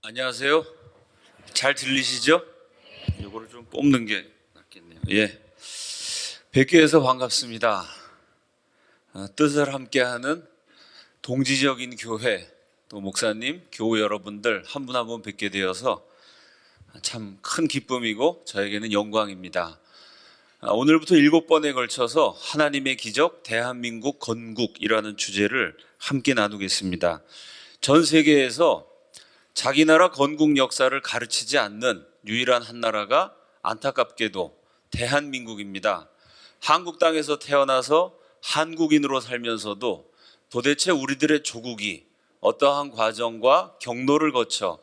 안녕하세요. 잘 들리시죠? 이거를 좀 뽑는 게 낫겠네요. 예, 뵙게 해서 반갑습니다. 뜻을 함께하는 동지적인 교회, 또 목사님, 교우 여러분들 한 분 한 분 뵙게 되어서 참 큰 기쁨이고 저에게는 영광입니다. 오늘부터 7번에 걸쳐서 하나님의 기적 대한민국 건국이라는 주제를 함께 나누겠습니다. 전 세계에서 자기 나라 건국 역사를 가르치지 않는 유일한 한 나라가 안타깝게도 대한민국입니다. 한국 땅에서 태어나서 한국인으로 살면서도 도대체 우리들의 조국이 어떠한 과정과 경로를 거쳐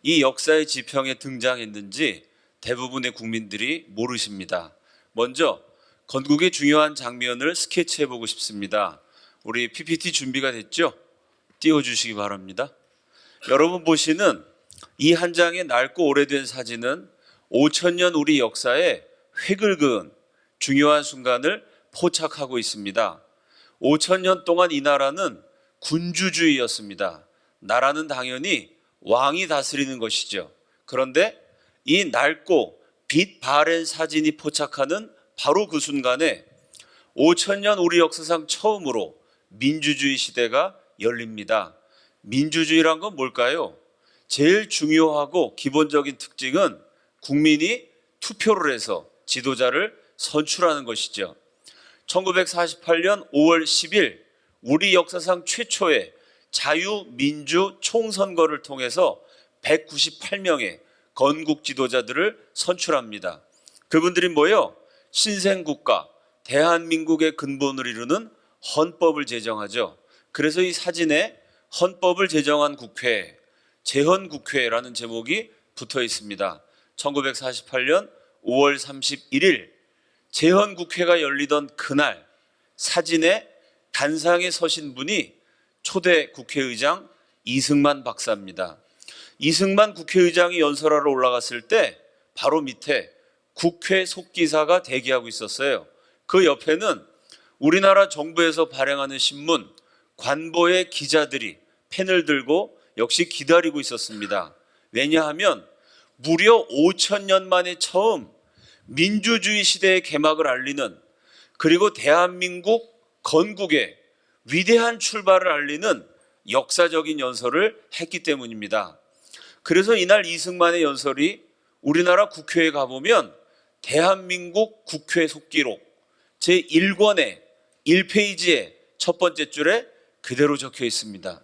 이 역사의 지평에 등장했는지 대부분의 국민들이 모르십니다. 먼저 건국의 중요한 장면을 스케치해 보고 싶습니다. 우리 PPT 준비가 됐죠? 띄워주시기 바랍니다. 여러분 보시는 이 한 장의 낡고 오래된 사진은 5,000년 우리 역사에 획을 그은 중요한 순간을 포착하고 있습니다. 5,000년 동안 이 나라는 군주주의였습니다. 나라는 당연히 왕이 다스리는 것이죠. 그런데 이 낡고 빛 바랜 사진이 포착하는 바로 그 순간에 5,000년 우리 역사상 처음으로 민주주의 시대가 열립니다. 민주주의란 건 뭘까요? 제일 중요하고 기본적인 특징은 국민이 투표를 해서 지도자를 선출하는 것이죠. 1948년 5월 10일 우리 역사상 최초의 자유민주 총선거를 통해서 198명의 건국 지도자들을 선출합니다. 그분들이 뭐예요? 신생국가 대한민국의 근본을 이루는 헌법을 제정하죠. 그래서 이 사진에 헌법을 제정한 국회, 제헌국회라는 제목이 붙어 있습니다. 1948년 5월 31일 제헌국회가 열리던 그날 사진에 단상에 서신 분이 초대 국회의장 이승만 박사입니다. 이승만 국회의장이 연설하러 올라갔을 때 바로 밑에 국회 속기사가 대기하고 있었어요. 그 옆에는 우리나라 정부에서 발행하는 신문 관보의 기자들이 펜을 들고 역시 기다리고 있었습니다. 왜냐하면 무려 5,000년 만에 처음 민주주의 시대의 개막을 알리는, 그리고 대한민국 건국의 위대한 출발을 알리는 역사적인 연설을 했기 때문입니다. 그래서 이날 이승만의 연설이 우리나라 국회에 가보면 대한민국 국회 속기록 제1권의 1페이지에 첫 번째 줄에 그대로 적혀 있습니다.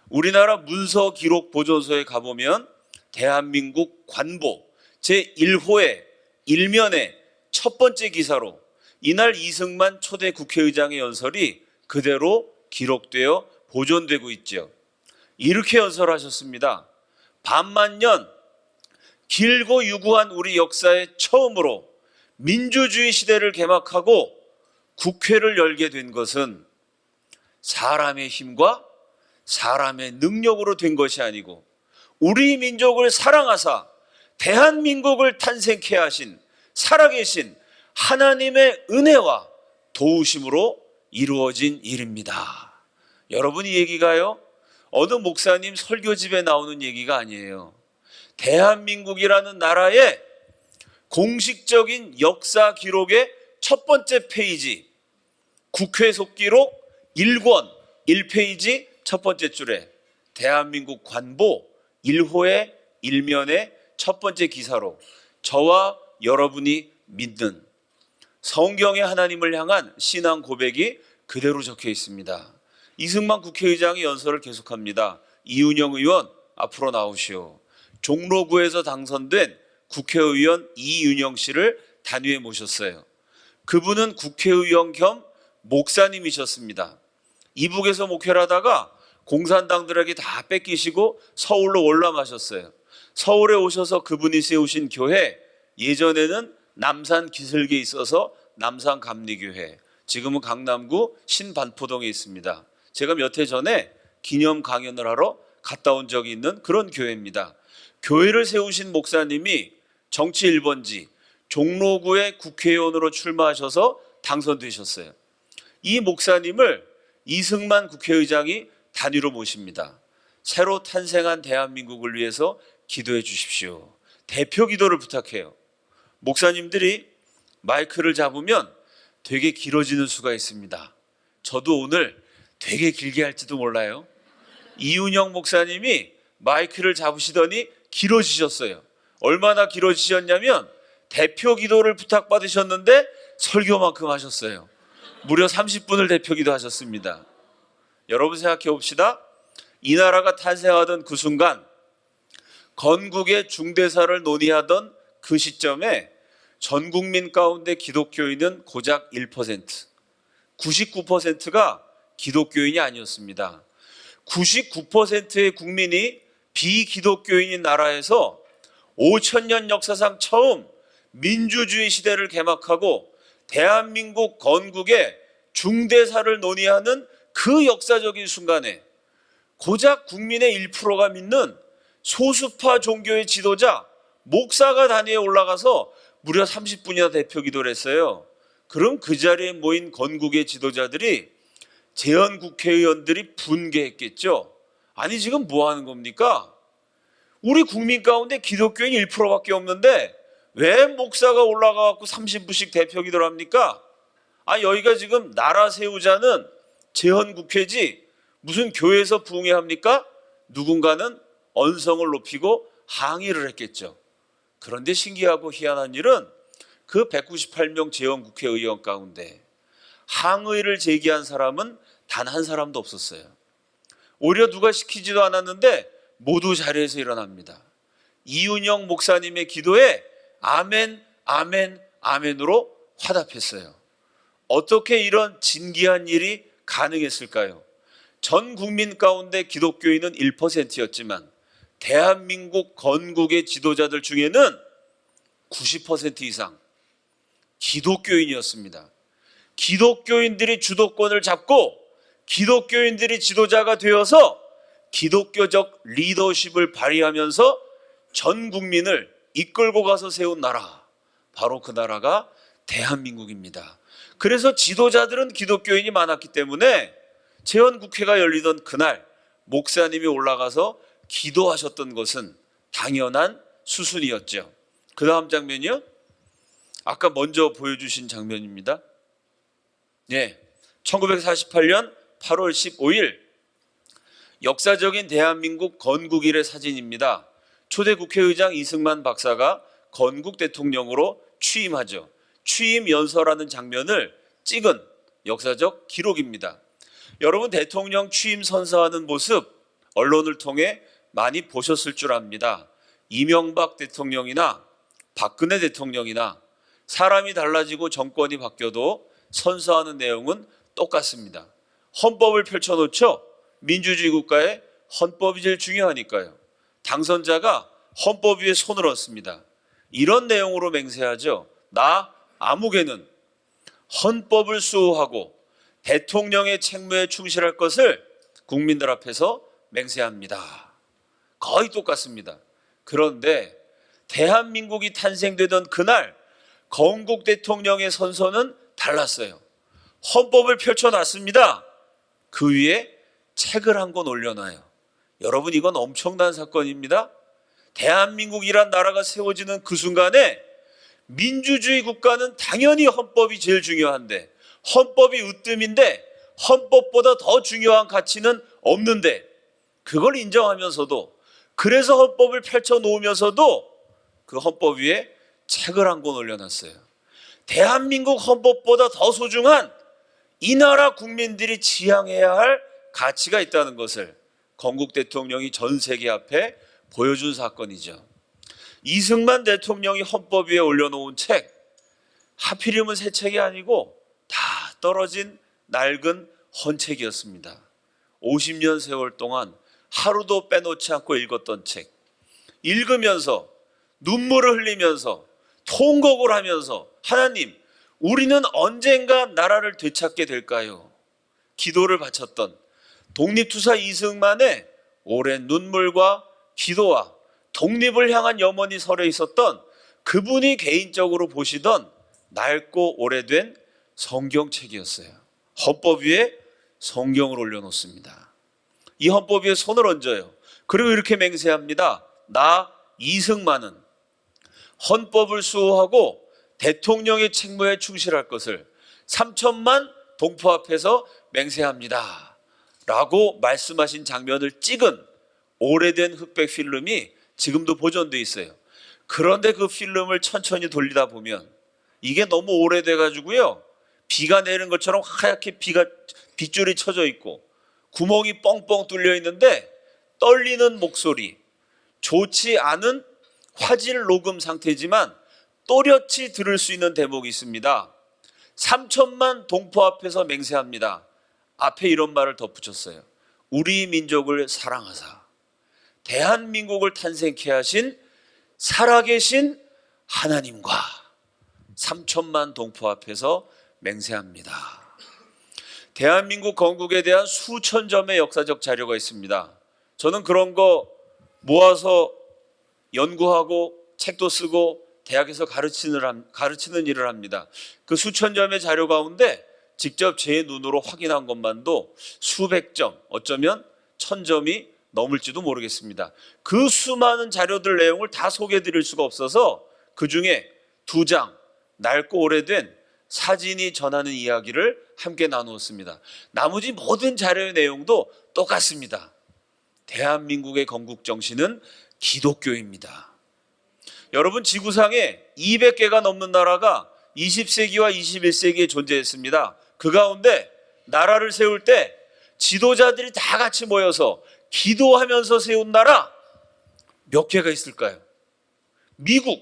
우리나라 문서 기록 보존소에 가보면 대한민국 관보 제1호의 1면의 첫 번째 기사로 이날 이승만 초대 국회의장의 연설이 그대로 기록되어 보존되고 있죠. 이렇게 연설하셨습니다. 반만년 길고 유구한 우리 역사의 처음으로 민주주의 시대를 개막하고 국회를 열게 된 것은 사람의 힘과 사람의 능력으로 된 것이 아니고 우리 민족을 사랑하사 대한민국을 탄생케 하신 살아계신 하나님의 은혜와 도우심으로 이루어진 일입니다. 여러분, 이 얘기가요, 어느 목사님 설교집에 나오는 얘기가 아니에요. 대한민국이라는 나라의 공식적인 역사 기록의 첫 번째 페이지, 국회 속기록 1권 1페이지 첫 번째 줄에 대한민국 관보 1호의 1면의 첫 번째 기사로 저와 여러분이 믿는 성경의 하나님을 향한 신앙 고백이 그대로 적혀 있습니다. 이승만 국회의장이 연설을 계속합니다. 이은영 의원 앞으로 나오시오. 종로구에서 당선된 국회의원 이윤영 씨를 단위에 모셨어요. 그분은 국회의원 겸 목사님이셨습니다. 이북에서 목회를 하다가 공산당들에게 다 뺏기시고 서울로 월남하셨어요. 서울에 오셔서 그분이 세우신 교회, 예전에는 남산 기슭에 있어서 남산 감리교회, 지금은 강남구 신반포동에 있습니다. 제가 몇 해 전에 기념 강연을 하러 갔다 온 적이 있는 그런 교회입니다. 교회를 세우신 목사님이 정치 1번지 종로구의 국회의원으로 출마하셔서 당선되셨어요. 이 목사님을 이승만 국회의장이 단위로 모십니다. 새로 탄생한 대한민국을 위해서 기도해 주십시오. 대표 기도를 부탁해요. 목사님들이 마이크를 잡으면 되게 길어지는 수가 있습니다. 저도 오늘 되게 길게 할지도 몰라요. 이윤영 목사님이 마이크를 잡으시더니 길어지셨어요. 얼마나 길어지셨냐면 대표 기도를 부탁받으셨는데 설교만큼 하셨어요. 무려 30분을 대표 기도하셨습니다. 여러분 생각해 봅시다. 이 나라가 탄생하던 그 순간 건국의 중대사를 논의하던 그 시점에 전 국민 가운데 기독교인은 고작 1%, 99%가 기독교인이 아니었습니다. 99%의 국민이 비기독교인인 나라에서 5,000년 역사상 처음 민주주의 시대를 개막하고 대한민국 건국의 중대사를 논의하는 그 역사적인 순간에 고작 국민의 1%가 믿는 소수파 종교의 지도자, 목사가 단위에 올라가서 무려 30분이나 대표 기도를 했어요. 그럼 그 자리에 모인 건국의 지도자들이 재헌국회의원들이 분개했겠죠. 아니 지금 뭐 하는 겁니까? 우리 국민 가운데 기독교인 1%밖에 없는데 왜 목사가 올라가서 30분씩 대표 기도를 합니까? 아 여기가 지금 나라 세우자는 재헌국회지 무슨 교회에서 부흥회합니까? 누군가는 언성을 높이고 항의를 했겠죠. 그런데 신기하고 희한한 일은 그 198명 재헌국회의원 가운데 항의를 제기한 사람은 단 한 사람도 없었어요. 오히려 누가 시키지도 않았는데 모두 자리에서 일어납니다. 이윤영 목사님의 기도에 아멘, 아멘, 아멘으로 화답했어요. 어떻게 이런 진기한 일이 가능했을까요? 전 국민 가운데 기독교인은 1%였지만 대한민국 건국의 지도자들 중에는 90% 이상 기독교인이었습니다. 기독교인들이 주도권을 잡고 기독교인들이 지도자가 되어서 기독교적 리더십을 발휘하면서 전 국민을 이끌고 가서 세운 나라, 바로 그 나라가 대한민국입니다. 그래서 지도자들은 기독교인이 많았기 때문에 재헌국회가 열리던 그날 목사님이 올라가서 기도하셨던 것은 당연한 수순이었죠. 그 다음 장면이요. 아까 먼저 보여주신 장면입니다. 네, 1948년 8월 15일 역사적인 대한민국 건국일의 사진입니다. 초대 국회의장 이승만 박사가 건국 대통령으로 취임하죠. 취임 연설하는 장면을 찍은 역사적 기록입니다. 여러분 대통령 취임 선서하는 모습 언론을 통해 많이 보셨을 줄 압니다. 이명박 대통령이나 박근혜 대통령이나 사람이 달라지고 정권이 바뀌어도 선서하는 내용은 똑같습니다. 헌법을 펼쳐놓죠. 민주주의 국가에 헌법이 제일 중요하니까요. 당선자가 헌법 위에 손을 얹습니다. 이런 내용으로 맹세하죠. 나 아무개는 헌법을 수호하고 대통령의 책무에 충실할 것을 국민들 앞에서 맹세합니다. 거의 똑같습니다. 그런데 대한민국이 탄생되던 그날 건국 대통령의 선서는 달랐어요. 헌법을 펼쳐놨습니다. 그 위에 책을 한 권 올려놔요. 여러분 이건 엄청난 사건입니다. 대한민국이란 나라가 세워지는 그 순간에 민주주의 국가는 당연히 헌법이 제일 중요한데 헌법이 으뜸인데 헌법보다 더 중요한 가치는 없는데 그걸 인정하면서도 그래서 헌법을 펼쳐놓으면서도 그 헌법 위에 책을 한 권 올려놨어요. 대한민국 헌법보다 더 소중한 이 나라 국민들이 지향해야 할 가치가 있다는 것을 건국 대통령이 전 세계 앞에 보여준 사건이죠. 이승만 대통령이 헌법 위에 올려놓은 책, 하필이면 새 책이 아니고 다 떨어진 낡은 헌책이었습니다. 50년 세월 동안 하루도 빼놓지 않고 읽었던 책, 읽으면서 눈물을 흘리면서 통곡을 하면서 하나님, 우리는 언젠가 나라를 되찾게 될까요? 기도를 바쳤던 독립투사 이승만의 오랜 눈물과 기도와 독립을 향한 염원이 서려 있었던 그분이 개인적으로 보시던 낡고 오래된 성경책이었어요. 헌법 위에 성경을 올려놓습니다. 이 헌법 위에 손을 얹어요. 그리고 이렇게 맹세합니다. 나 이승만은 헌법을 수호하고 대통령의 책무에 충실할 것을 3천만 동포 앞에서 맹세합니다 라고 말씀하신 장면을 찍은 오래된 흑백 필름이 지금도 보존돼 있어요. 그런데 그 필름을 천천히 돌리다 보면 이게 너무 오래돼 가지고요, 비가 내리는 것처럼 하얗게 빗줄이 쳐져 있고 구멍이 뻥뻥 뚫려 있는데 떨리는 목소리, 좋지 않은 화질 녹음 상태지만 또렷이 들을 수 있는 대목이 있습니다. 3천만 동포 앞에서 맹세합니다. 앞에 이런 말을 덧붙였어요. 우리 민족을 사랑하사 대한민국을 탄생케 하신 살아계신 하나님과 3천만 동포 앞에서 맹세합니다. 대한민국 건국에 대한 수천 점의 역사적 자료가 있습니다. 저는 그런 거 모아서 연구하고 책도 쓰고 대학에서 가르치는 일을 합니다. 그 수천 점의 자료 가운데 직접 제 눈으로 확인한 것만도 수백 점, 어쩌면 1000점이 넘을지도 모르겠습니다. 그 수많은 자료들 내용을 다 소개해 드릴 수가 없어서 그 중에 2장, 낡고 오래된 사진이 전하는 이야기를 함께 나누었습니다. 나머지 모든 자료의 내용도 똑같습니다. 대한민국의 건국 정신은 기독교입니다. 여러분, 지구상에 200개가 넘는 나라가 20세기와 21세기에 존재했습니다. 그 가운데 나라를 세울 때 지도자들이 다 같이 모여서 기도하면서 세운 나라 몇 개가 있을까요? 미국,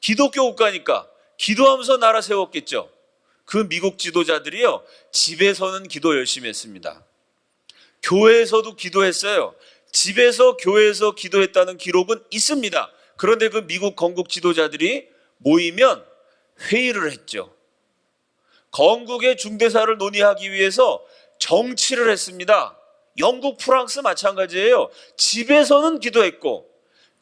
기독교 국가니까 기도하면서 나라 세웠겠죠. 그 미국 지도자들이요, 집에서는 기도 열심히 했습니다. 교회에서도 기도했어요. 집에서 교회에서 기도했다는 기록은 있습니다. 그런데 그 미국 건국 지도자들이 모이면 회의를 했죠. 건국의 중대사를 논의하기 위해서 정치를 했습니다. 영국, 프랑스 마찬가지예요. 집에서는 기도했고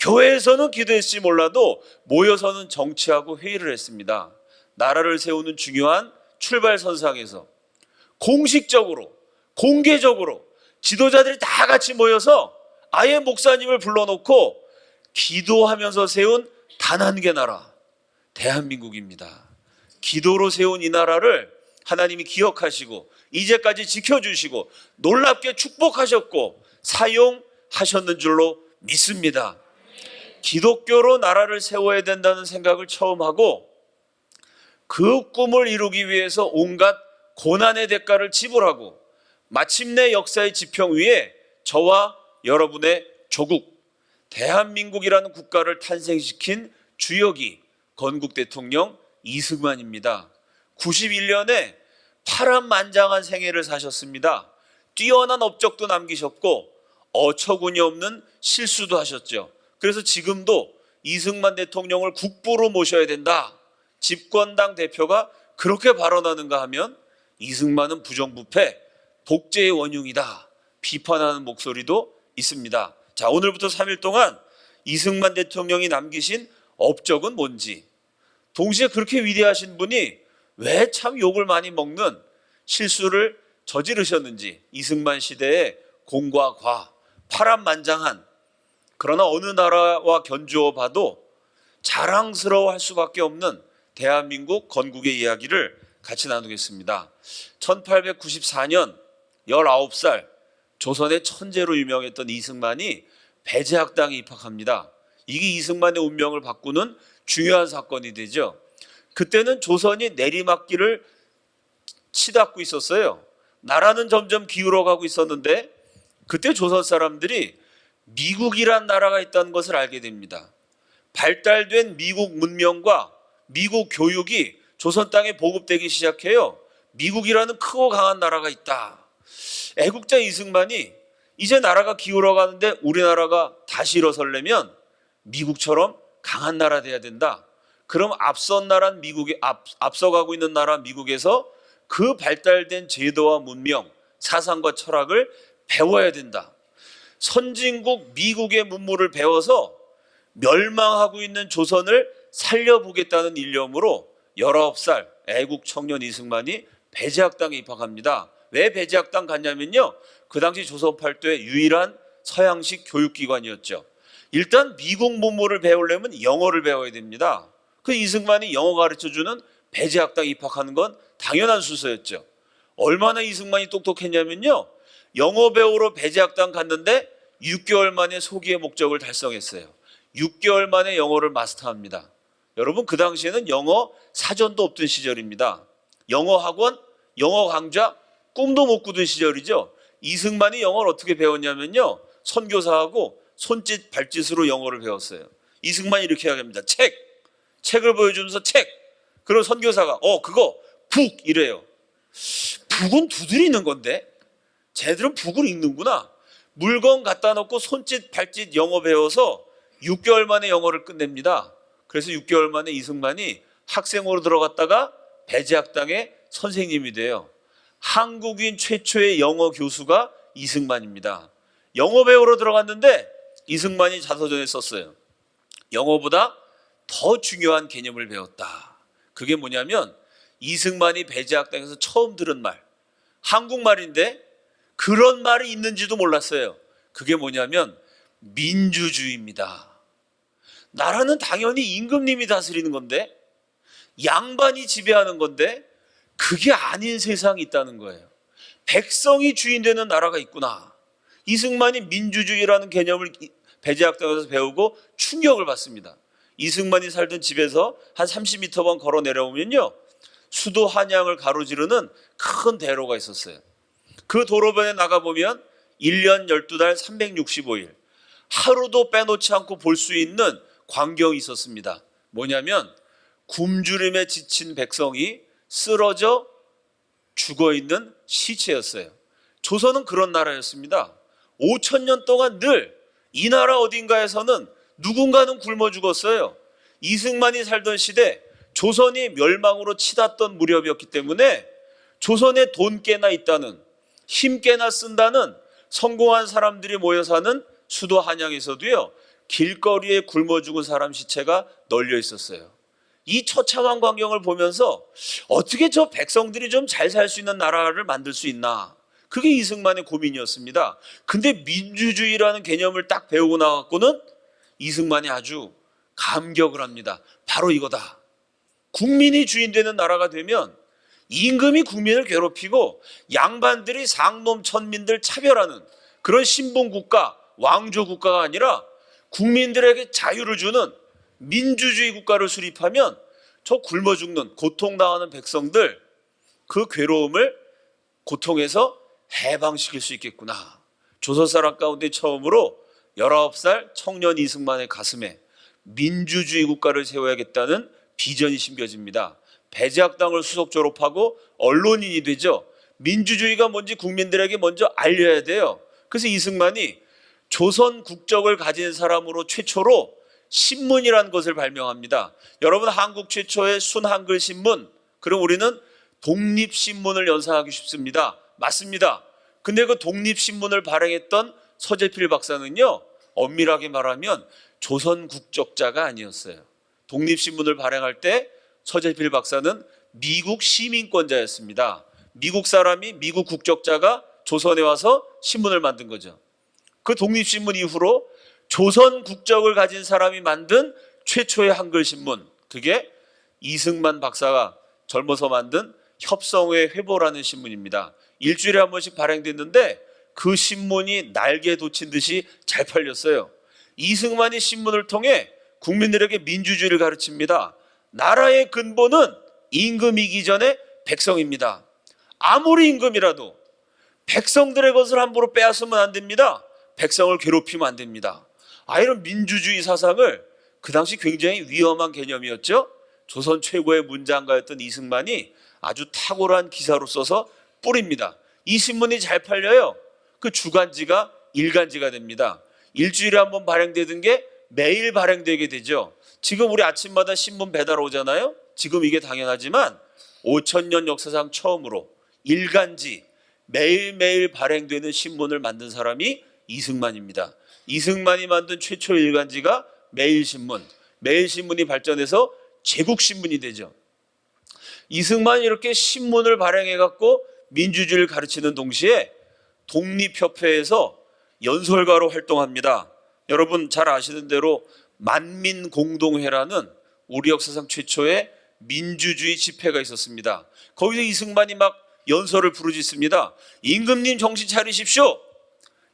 교회에서는 기도했을지 몰라도 모여서는 정치하고 회의를 했습니다. 나라를 세우는 중요한 출발선상에서 공식적으로, 공개적으로 지도자들이 다 같이 모여서 아예 목사님을 불러놓고 기도하면서 세운 단 한 개 나라, 대한민국입니다. 기도로 세운 이 나라를 하나님이 기억하시고 이제까지 지켜주시고 놀랍게 축복하셨고 사용하셨는 줄로 믿습니다. 기독교로 나라를 세워야 된다는 생각을 처음 하고 그 꿈을 이루기 위해서 온갖 고난의 대가를 지불하고 마침내 역사의 지평 위에 저와 여러분의 조국 대한민국이라는 국가를 탄생시킨 주역이 건국 대통령 이승만입니다. 91년에 파란만장한 생애를 사셨습니다. 뛰어난 업적도 남기셨고 어처구니 없는 실수도 하셨죠. 그래서 지금도 이승만 대통령을 국부로 모셔야 된다, 집권당 대표가 그렇게 발언하는가 하면 이승만은 부정부패, 독재의 원흉이다 비판하는 목소리도 있습니다. 자, 오늘부터 3일 동안 이승만 대통령이 남기신 업적은 뭔지, 동시에 그렇게 위대하신 분이 왜 참 욕을 많이 먹는 실수를 저지르셨는지, 이승만 시대의 공과 과, 파란만장한, 그러나 어느 나라와 견주어 봐도 자랑스러워할 수밖에 없는 대한민국 건국의 이야기를 같이 나누겠습니다. 1894년 19살 조선의 천재로 유명했던 이승만이 배제학당에 입학합니다. 이게 이승만의 운명을 바꾸는 중요한 사건이 되죠. 그때는 조선이 내리막길을 치닫고 있었어요. 나라는 점점 기울어가고 있었는데 그때 조선 사람들이 미국이란 나라가 있다는 것을 알게 됩니다. 발달된 미국 문명과 미국 교육이 조선 땅에 보급되기 시작해요. 미국이라는 크고 강한 나라가 있다. 애국자 이승만이 이제 나라가 기울어가는데 우리나라가 다시 일어서려면 미국처럼 강한 나라 돼야 된다. 그럼 앞서가고 있는 나라 미국에서 그 발달된 제도와 문명, 사상과 철학을 배워야 된다. 선진국 미국의 문물을 배워서 멸망하고 있는 조선을 살려보겠다는 일념으로 19살 애국 청년 이승만이 배제학당에 입학합니다. 왜 배제학당 갔냐면요, 그 당시 조선 팔도의 유일한 서양식 교육기관이었죠. 일단 미국 문물을 배우려면 영어를 배워야 됩니다. 그 이승만이 영어 가르쳐주는 배제학당 입학하는 건 당연한 순서였죠. 얼마나 이승만이 똑똑했냐면요, 영어 배우러 배제학당 갔는데 6개월 만에 소기의 목적을 달성했어요. 6개월 만에 영어를 마스터합니다. 여러분, 그 당시에는 영어 사전도 없던 시절입니다. 영어 학원, 영어 강좌 꿈도 못 꾸던 시절이죠. 이승만이 영어를 어떻게 배웠냐면요, 선교사하고 손짓 발짓으로 영어를 배웠어요. 이승만이 이렇게 이야기합니다. 책을 보여주면서 책. 그럼 선교사가 그거 북 이래요. 북은 두드리는 건데 쟤들은 북을 읽는구나. 물건 갖다 놓고 손짓 발짓 영어 배워서 6개월 만에 영어를 끝냅니다. 그래서 6개월 만에 이승만이 학생으로 들어갔다가 배제학당의 선생님이 돼요. 한국인 최초의 영어 교수가 이승만입니다. 영어 배우러 들어갔는데 이승만이 자서전에 썼어요. 영어보다 더 중요한 개념을 배웠다. 그게 뭐냐면 이승만이 배제학당에서 처음 들은 말, 한국말인데 그런 말이 있는지도 몰랐어요. 그게 뭐냐면 민주주의입니다. 나라는 당연히 임금님이 다스리는 건데, 양반이 지배하는 건데 그게 아닌 세상이 있다는 거예요. 백성이 주인 되는 나라가 있구나. 이승만이 민주주의라는 개념을 배제학당에서 배우고 충격을 받습니다. 이승만이 살던 집에서 한 30m만 걸어 내려오면요, 수도 한양을 가로지르는 큰 대로가 있었어요. 그 도로변에 나가보면 1년 12달 365일 하루도 빼놓지 않고 볼 수 있는 광경이 있었습니다. 뭐냐면 굶주림에 지친 백성이 쓰러져 죽어있는 시체였어요. 조선은 그런 나라였습니다. 5,000년 동안 늘 이 나라 어딘가에서는 누군가는 굶어 죽었어요. 이승만이 살던 시대 조선이 멸망으로 치닫던 무렵이었기 때문에 조선에 돈 꽤나 있다는, 힘 꽤나 쓴다는 성공한 사람들이 모여 사는 수도 한양에서도요, 길거리에 굶어 죽은 사람 시체가 널려 있었어요. 이 처참한 광경을 보면서 어떻게 저 백성들이 좀 잘 살 수 있는 나라를 만들 수 있나, 그게 이승만의 고민이었습니다. 근데 민주주의라는 개념을 딱 배우고 나왔고는 이승만이 아주 감격을 합니다. 바로 이거다. 국민이 주인 되는 나라가 되면 임금이 국민을 괴롭히고 양반들이 상놈 천민들 차별하는 그런 신분국가, 왕조국가가 아니라 국민들에게 자유를 주는 민주주의 국가를 수립하면 저 굶어 죽는 고통당하는 백성들, 그 괴로움을 고통에서 해방시킬 수 있겠구나. 조선 사람 가운데 처음으로 19살 청년 이승만의 가슴에 민주주의 국가를 세워야겠다는 비전이 심겨집니다. 배제학당을 수석 졸업하고 언론인이 되죠. 민주주의가 뭔지 국민들에게 먼저 알려야 돼요. 그래서 이승만이 조선 국적을 가진 사람으로 최초로 신문이라는 것을 발명합니다. 여러분, 한국 최초의 순한글 신문, 그럼 우리는 독립신문을 연상하기 쉽습니다. 맞습니다. 근데 그 독립신문을 발행했던 서재필 박사는요, 엄밀하게 말하면 조선 국적자가 아니었어요. 독립신문을 발행할 때 서재필 박사는 미국 시민권자였습니다. 미국 사람이, 미국 국적자가 조선에 와서 신문을 만든 거죠. 그 독립신문 이후로 조선 국적을 가진 사람이 만든 최초의 한글신문, 그게 이승만 박사가 젊어서 만든 협성회 회보라는 신문입니다. 일주일에 한 번씩 발행됐는데 그 신문이 날개 돋친 듯이 잘 팔렸어요. 이승만이 신문을 통해 국민들에게 민주주의를 가르칩니다. 나라의 근본은 임금이기 전에 백성입니다. 아무리 임금이라도 백성들의 것을 함부로 빼앗으면 안 됩니다. 백성을 괴롭히면 안 됩니다. 이런 민주주의 사상을, 그 당시 굉장히 위험한 개념이었죠. 조선 최고의 문장가였던 이승만이 아주 탁월한 기사로 써서 뿌립니다. 이 신문이 잘 팔려요. 그 주간지가 일간지가 됩니다. 일주일에 한 번 발행되던 게 매일 발행되게 되죠. 지금 우리 아침마다 신문 배달 오잖아요. 지금 이게 당연하지만 5,000년 역사상 처음으로 일간지, 매일매일 발행되는 신문을 만든 사람이 이승만입니다. 이승만이 만든 최초 일간지가 매일신문, 매일신문이 발전해서 제국신문이 되죠. 이승만이 이렇게 신문을 발행해갖고 민주주의를 가르치는 동시에 독립협회에서 연설가로 활동합니다. 여러분 잘 아시는 대로 만민공동회라는 우리 역사상 최초의 민주주의 집회가 있었습니다. 거기서 이승만이 막 연설을 부르짖습니다. 임금님 정신 차리십시오.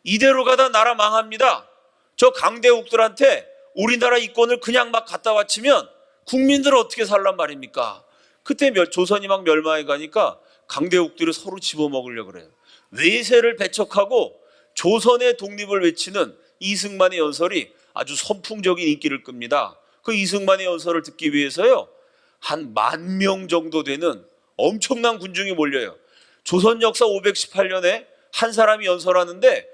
이대로 가다 나라 망합니다. 저 강대국들한테 우리나라 이권을 그냥 막 갖다 바치면 국민들은 어떻게 살란 말입니까? 그때 조선이 막 멸망해 가니까 강대국들이 서로 집어먹으려고 그래요. 외세를 배척하고 조선의 독립을 외치는 이승만의 연설이 아주 선풍적인 인기를 끕니다. 그 이승만의 연설을 듣기 위해서요, 한 10,000명 정도 되는 엄청난 군중이 몰려요. 조선 역사 518년에 한 사람이 연설하는데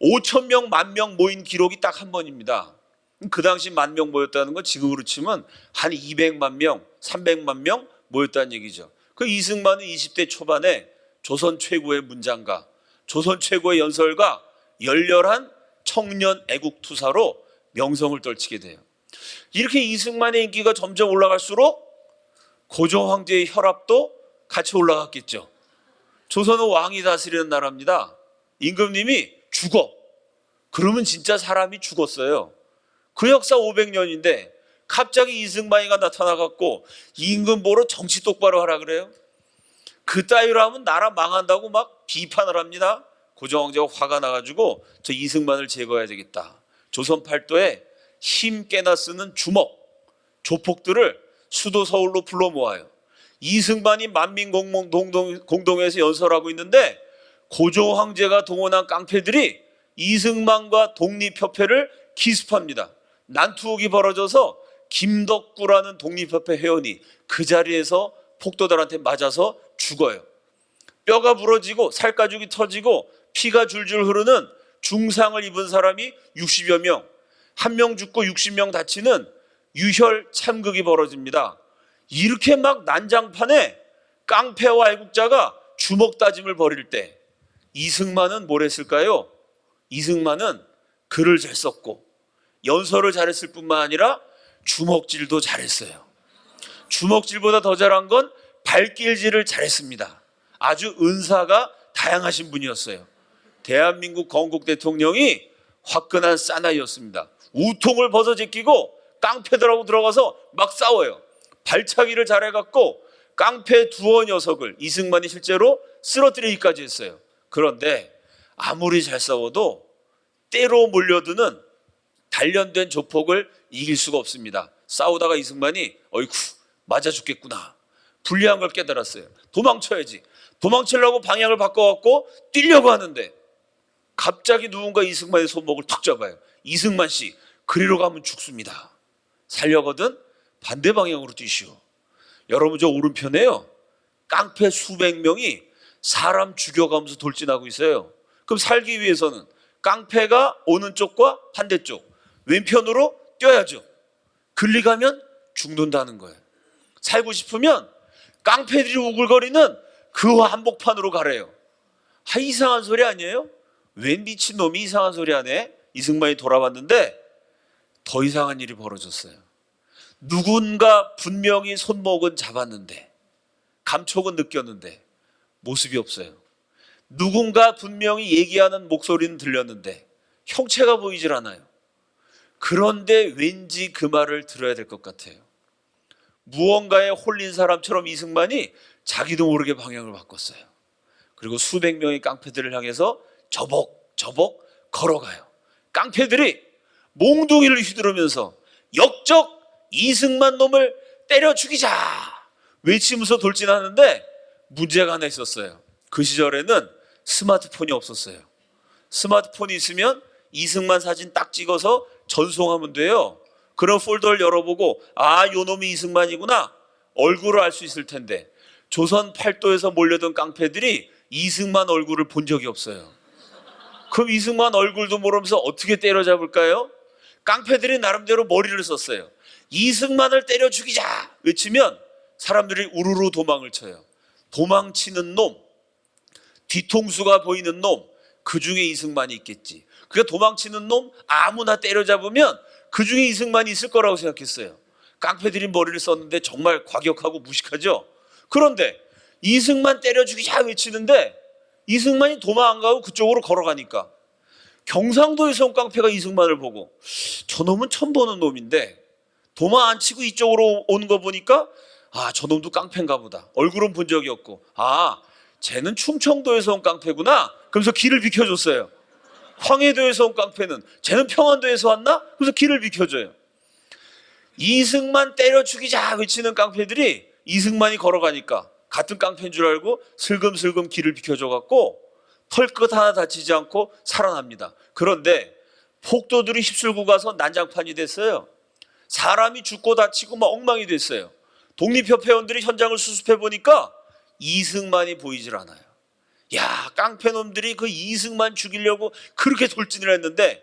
5,000명, 10,000명 모인 기록이 딱 한 번입니다. 그 당시 10,000명 모였다는 건 지금으로 치면 한 200만 명, 300만 명 모였다는 얘기죠. 그 이승만은 20대 초반에 조선 최고의 문장가, 조선 최고의 연설가, 열렬한 청년 애국투사로 명성을 떨치게 돼요. 이렇게 이승만의 인기가 점점 올라갈수록 고종 황제의 혈압도 같이 올라갔겠죠. 조선은 왕이 다스리는 나라입니다. 임금님이 죽어. 그러면 진짜 사람이 죽었어요. 그 역사 500년인데 갑자기 이승만이가 나타나갖고 임금 보러 정치 똑바로 하라 그래요. 그 따위로 하면 나라 망한다고 막 비판을 합니다. 고종 황제가 화가 나가지고 저 이승만을 제거해야 되겠다. 조선 팔도에 힘 깨나 쓰는 주먹, 조폭들을 수도 서울로 불러 모아요. 이승만이 만민공동회에서 연설하고 있는데 고종 황제가 동원한 깡패들이 이승만과 독립협회를 기습합니다. 난투극이 벌어져서 김덕구라는 독립협회 회원이 그 자리에서 폭도들한테 맞아서 죽어요. 뼈가 부러지고 살가죽이 터지고 피가 줄줄 흐르는 중상을 입은 사람이 60여 명, 1명 죽고 60명 다치는 유혈 참극이 벌어집니다. 이렇게 막 난장판에 깡패와 애국자가 주먹 다짐을 벌일 때 이승만은 뭘 했을까요? 이승만은 글을 잘 썼고 연설을 잘했을 뿐만 아니라 주먹질도 잘했어요. 주먹질보다 더 잘한 건 발길질을 잘했습니다. 아주 은사가 다양하신 분이었어요. 대한민국 건국 대통령이 화끈한 사나이였습니다. 우통을 벗어 제끼고 깡패들하고 들어가서 막 싸워요. 발차기를 잘해갖고 깡패 두어 녀석을 이승만이 실제로 쓰러뜨리기까지 했어요. 그런데 아무리 잘 싸워도 때로 몰려드는 단련된 조폭을 이길 수가 없습니다. 싸우다가 이승만이 어이쿠 맞아 죽겠구나, 불리한 걸 깨달았어요. 도망쳐야지. 도망치려고 방향을 바꿔갖고 뛰려고 하는데 갑자기 누군가 이승만의 손목을 턱 잡아요. 이승만 씨, 그리로 가면 죽습니다. 살려거든 반대 방향으로 뛰시오. 여러분 저 오른편에요, 깡패 수백 명이 사람 죽여가면서 돌진하고 있어요. 그럼 살기 위해서는 깡패가 오는 쪽과 반대쪽 왼편으로 뛰어야죠. 글리 가면 죽는다는 거예요. 살고 싶으면 깡패들이 우글거리는 그 한복판으로 가래요. 이상한 소리 아니에요? 웬 미친놈이 이상한 소리 하네. 이승만이 돌아봤는데 더 이상한 일이 벌어졌어요. 누군가 분명히 손목은 잡았는데 감촉은 느꼈는데 모습이 없어요. 누군가 분명히 얘기하는 목소리는 들렸는데 형체가 보이질 않아요. 그런데 왠지 그 말을 들어야 될 것 같아요. 무언가에 홀린 사람처럼 이승만이 자기도 모르게 방향을 바꿨어요. 그리고 수백 명의 깡패들을 향해서 저벅저벅 걸어가요. 깡패들이 몽둥이를 휘두르면서 역적 이승만 놈을 때려 죽이자 외치면서 돌진하는데 문제가 하나 있었어요. 그 시절에는 스마트폰이 없었어요. 스마트폰이 있으면 이승만 사진 딱 찍어서 전송하면 돼요. 그런 폴더를 열어보고 요 놈이 이승만이구나 얼굴을 알 수 있을 텐데 조선 팔도에서 몰려든 깡패들이 이승만 얼굴을 본 적이 없어요. 그럼 이승만 얼굴도 모르면서 어떻게 때려잡을까요? 깡패들이 나름대로 머리를 썼어요. 이승만을 때려 죽이자 외치면 사람들이 우르르 도망을 쳐요. 도망치는 놈, 뒤통수가 보이는 놈, 그 중에 이승만이 있겠지. 그러니까 도망치는 놈 아무나 때려잡으면 그 중에 이승만이 있을 거라고 생각했어요. 깡패들이 머리를 썼는데 정말 과격하고 무식하죠. 그런데 이승만 때려 죽이자 외치는데 이승만이 도망 안 가고 그쪽으로 걸어가니까 경상도에서 온 깡패가 이승만을 보고 저놈은 처음 보는 놈인데 도마 안 치고 이쪽으로 오는 거 보니까 아, 저놈도 깡패인가 보다. 얼굴은 본 적이 없고 아, 쟤는 충청도에서 온 깡패구나. 그러면서 길을 비켜줬어요. 황해도에서 온 깡패는 쟤는 평안도에서 왔나? 그래서 길을 비켜줘요. 이승만 때려 죽이자 외치는 깡패들이 이승만이 걸어가니까 같은 깡패인 줄 알고 슬금슬금 길을 비켜줘갖고 털끝 하나 다치지 않고 살아납니다. 그런데 폭도들이 휩쓸고 가서 난장판이 됐어요. 사람이 죽고 다치고 막 엉망이 됐어요. 독립협회원들이 현장을 수습해 보니까 이승만이 보이질 않아요. 야, 깡패놈들이 그 이승만 죽이려고 그렇게 돌진을 했는데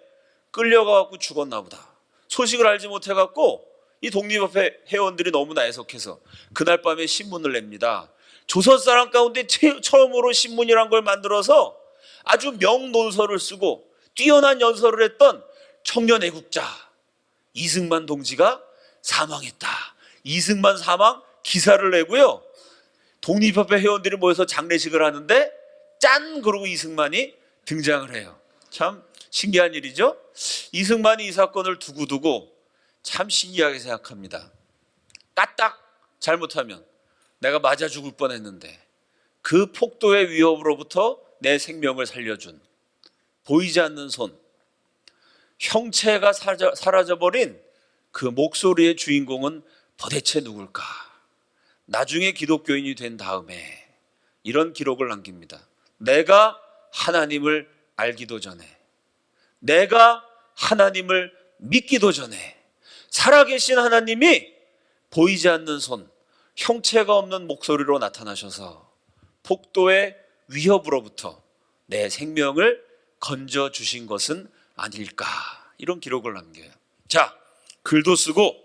끌려가갖고 죽었나 보다. 소식을 알지 못해갖고 이 독립협회 회원들이 너무나 애석해서 그날 밤에 신문을 냅니다. 조선 사람 가운데 처음으로 신문이란 걸 만들어서 아주 명논설을 쓰고 뛰어난 연설을 했던 청년 애국자 이승만 동지가 사망했다. 이승만 사망 기사를 내고요. 독립협회 회원들이 모여서 장례식을 하는데 짠! 그러고 이승만이 등장을 해요. 참 신기한 일이죠. 이승만이 이 사건을 두고두고 참 신기하게 생각합니다. 까딱 잘못하면 내가 맞아 죽을 뻔했는데 그 폭도의 위협으로부터 내 생명을 살려준 보이지 않는 손, 형체가 사라져버린 그 목소리의 주인공은 도대체 누굴까? 나중에 기독교인이 된 다음에 이런 기록을 남깁니다. 내가 하나님을 알기도 전에, 내가 하나님을 믿기도 전에 살아계신 하나님이 보이지 않는 손, 형체가 없는 목소리로 나타나셔서 폭도의 위협으로부터 내 생명을 건져주신 것은 아닐까, 이런 기록을 남겨요. 자, 글도 쓰고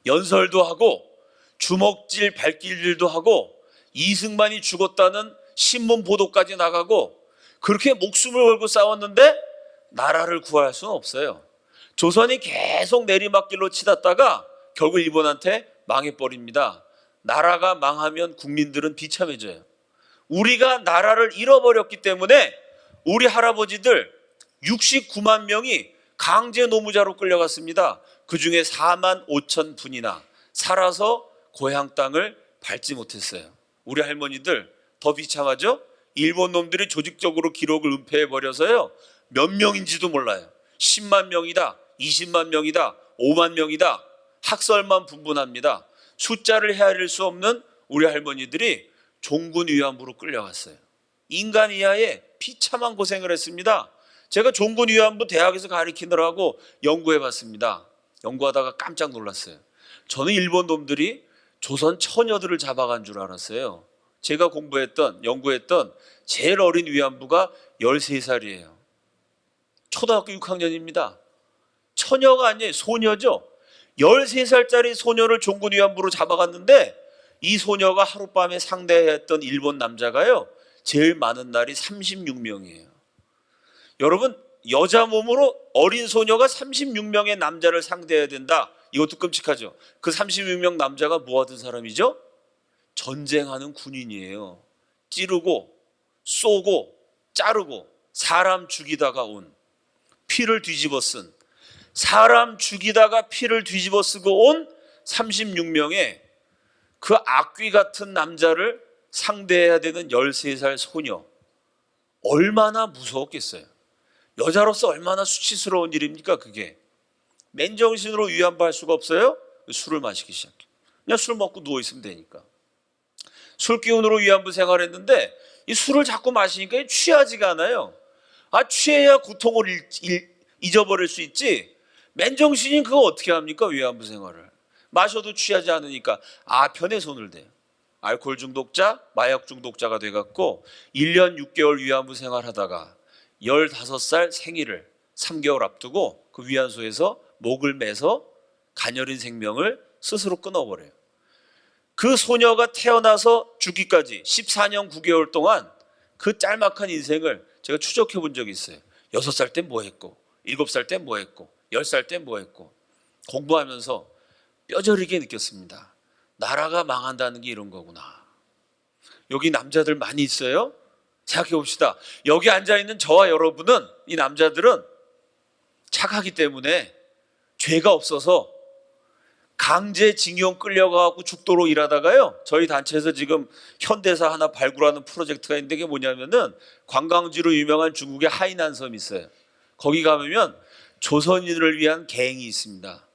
연설도 하고 주먹질 발길질도 하고 이승만이 죽었다는 신문 보도까지 나가고 그렇게 목숨을 걸고 싸웠는데 나라를 구할 수는 없어요. 조선이 계속 내리막길로 치닫다가 결국 일본한테 망해버립니다. 나라가 망하면 국민들은 비참해져요. 우리가 나라를 잃어버렸기 때문에 우리 할아버지들 69만 명이 강제 노무자로 끌려갔습니다. 그 중에 4만 5천 분이나 살아서 고향 땅을 밟지 못했어요. 우리 할머니들 더 비참하죠? 일본 놈들이 조직적으로 기록을 은폐해버려서요, 몇 명인지도 몰라요. 10만 명이다, 20만 명이다, 5만 명이다, 학설만 분분합니다. 숫자를 헤아릴 수 없는 우리 할머니들이 종군 위안부로 끌려갔어요. 인간 이하의 비참한 고생을 했습니다. 제가 종군 위안부 대학에서 가르치느라고 연구해봤습니다. 연구하다가 깜짝 놀랐어요. 저는 일본 놈들이 조선 처녀들을 잡아간 줄 알았어요. 제가 연구했던 제일 어린 위안부가 13살이에요. 초등학교 6학년입니다. 처녀가 아니에요. 소녀죠. 13살짜리 소녀를 종군 위안부로 잡아갔는데 이 소녀가 하룻밤에 상대했던 일본 남자가요, 제일 많은 날이 36명이에요. 여러분, 여자 몸으로 어린 소녀가 36명의 남자를 상대해야 된다. 이것도 끔찍하죠. 그 36명 남자가 뭐 하던 사람이죠? 전쟁하는 군인이에요. 찌르고 쏘고 자르고 사람 죽이다가 온, 피를 뒤집어 쓴, 사람 죽이다가 피를 뒤집어 쓰고 온 36명의 그 악귀 같은 남자를 상대해야 되는 13살 소녀, 얼마나 무서웠겠어요. 여자로서 얼마나 수치스러운 일입니까 그게. 맨정신으로 위안부할 수가 없어요. 술을 마시기 시작해요. 그냥 술 먹고 누워있으면 되니까. 술 기운으로 위안부 생활했는데 이 술을 자꾸 마시니까 취하지가 않아요. 아, 취해야 고통을 잊어버릴 수 있지, 맨정신이 그거 어떻게 합니까? 위안부 생활을 마셔도 취하지 않으니까 아편에 손을 대요. 알코올 중독자, 마약 중독자가 돼갖고 1년 6개월 위안부 생활하다가 15살 생일을 3개월 앞두고 그 위안소에서 목을 매서 가녀린 생명을 스스로 끊어버려요. 그 소녀가 태어나서 죽기까지 14년 9개월 동안 그 짤막한 인생을 제가 추적해 본 적이 있어요. 6살 때 뭐 했고, 7살 때 뭐 했고, 10살 때 뭐 했고. 공부하면서 뼈저리게 느꼈습니다. 나라가 망한다는 게 이런 거구나. 여기 남자들 많이 있어요? 생각해 봅시다. 여기 앉아있는 저와 여러분은, 이 남자들은 착하기 때문에 죄가 없어서 강제징용 끌려가고 죽도록 일하다가요, 저희 단체에서 지금 현대사 하나 발굴하는 프로젝트가 있는데, 그게 뭐냐면은 관광지로 유명한 중국의 하이난 섬이 있어요. 거기 가면 조선인을 위한 갱이 있습니다.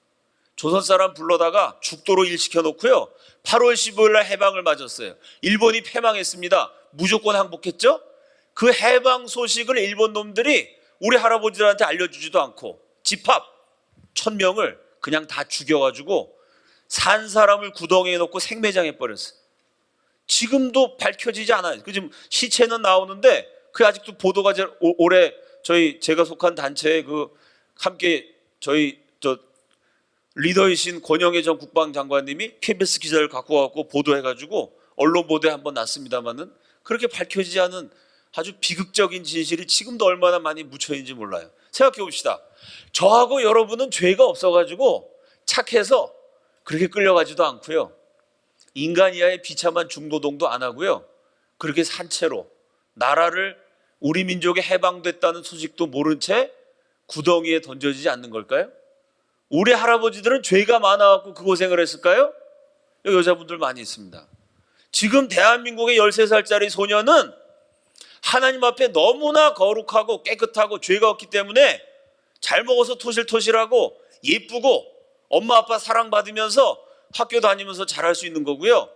조선 사람 불러다가 죽도록 일시켜 놓고요, 8월 15일 날 해방을 맞았어요. 일본이 패망했습니다. 무조건 항복했죠. 그 해방 소식을 일본 놈들이 우리 할아버지들한테 알려주지도 않고 집합 1000명을 그냥 다 죽여가지고 산 사람을 구덩이에 넣고 생매장해 버렸어요. 지금도 밝혀지지 않아요. 그 지금 시체는 나오는데 그 아직도 보도가 올해 제가 속한 단체에 함께 저희 리더이신 권영애 전 국방장관님이 KBS 기자를 갖고 와서 보도해가지고 언론 보도에 한번 났습니다만은, 그렇게 밝혀지지 않은 아주 비극적인 진실이 지금도 얼마나 많이 묻혀 있는지 몰라요. 생각해 봅시다. 저하고 여러분은 죄가 없어가지고 착해서 그렇게 끌려가지도 않고요, 인간 이하의 비참한 중노동도 안 하고요, 그렇게 산채로 나라를, 우리 민족이 해방됐다는 소식도 모른 채 구덩이에 던져지지 않는 걸까요? 우리 할아버지들은 죄가 많아갖고 그 고생을 했을까요? 여기 여자분들 많이 있습니다. 지금 대한민국의 13살짜리 소녀는 하나님 앞에 너무나 거룩하고 깨끗하고 죄가 없기 때문에 잘 먹어서 토실토실하고 예쁘고 엄마 아빠 사랑받으면서 학교 다니면서 잘할 수 있는 거고요,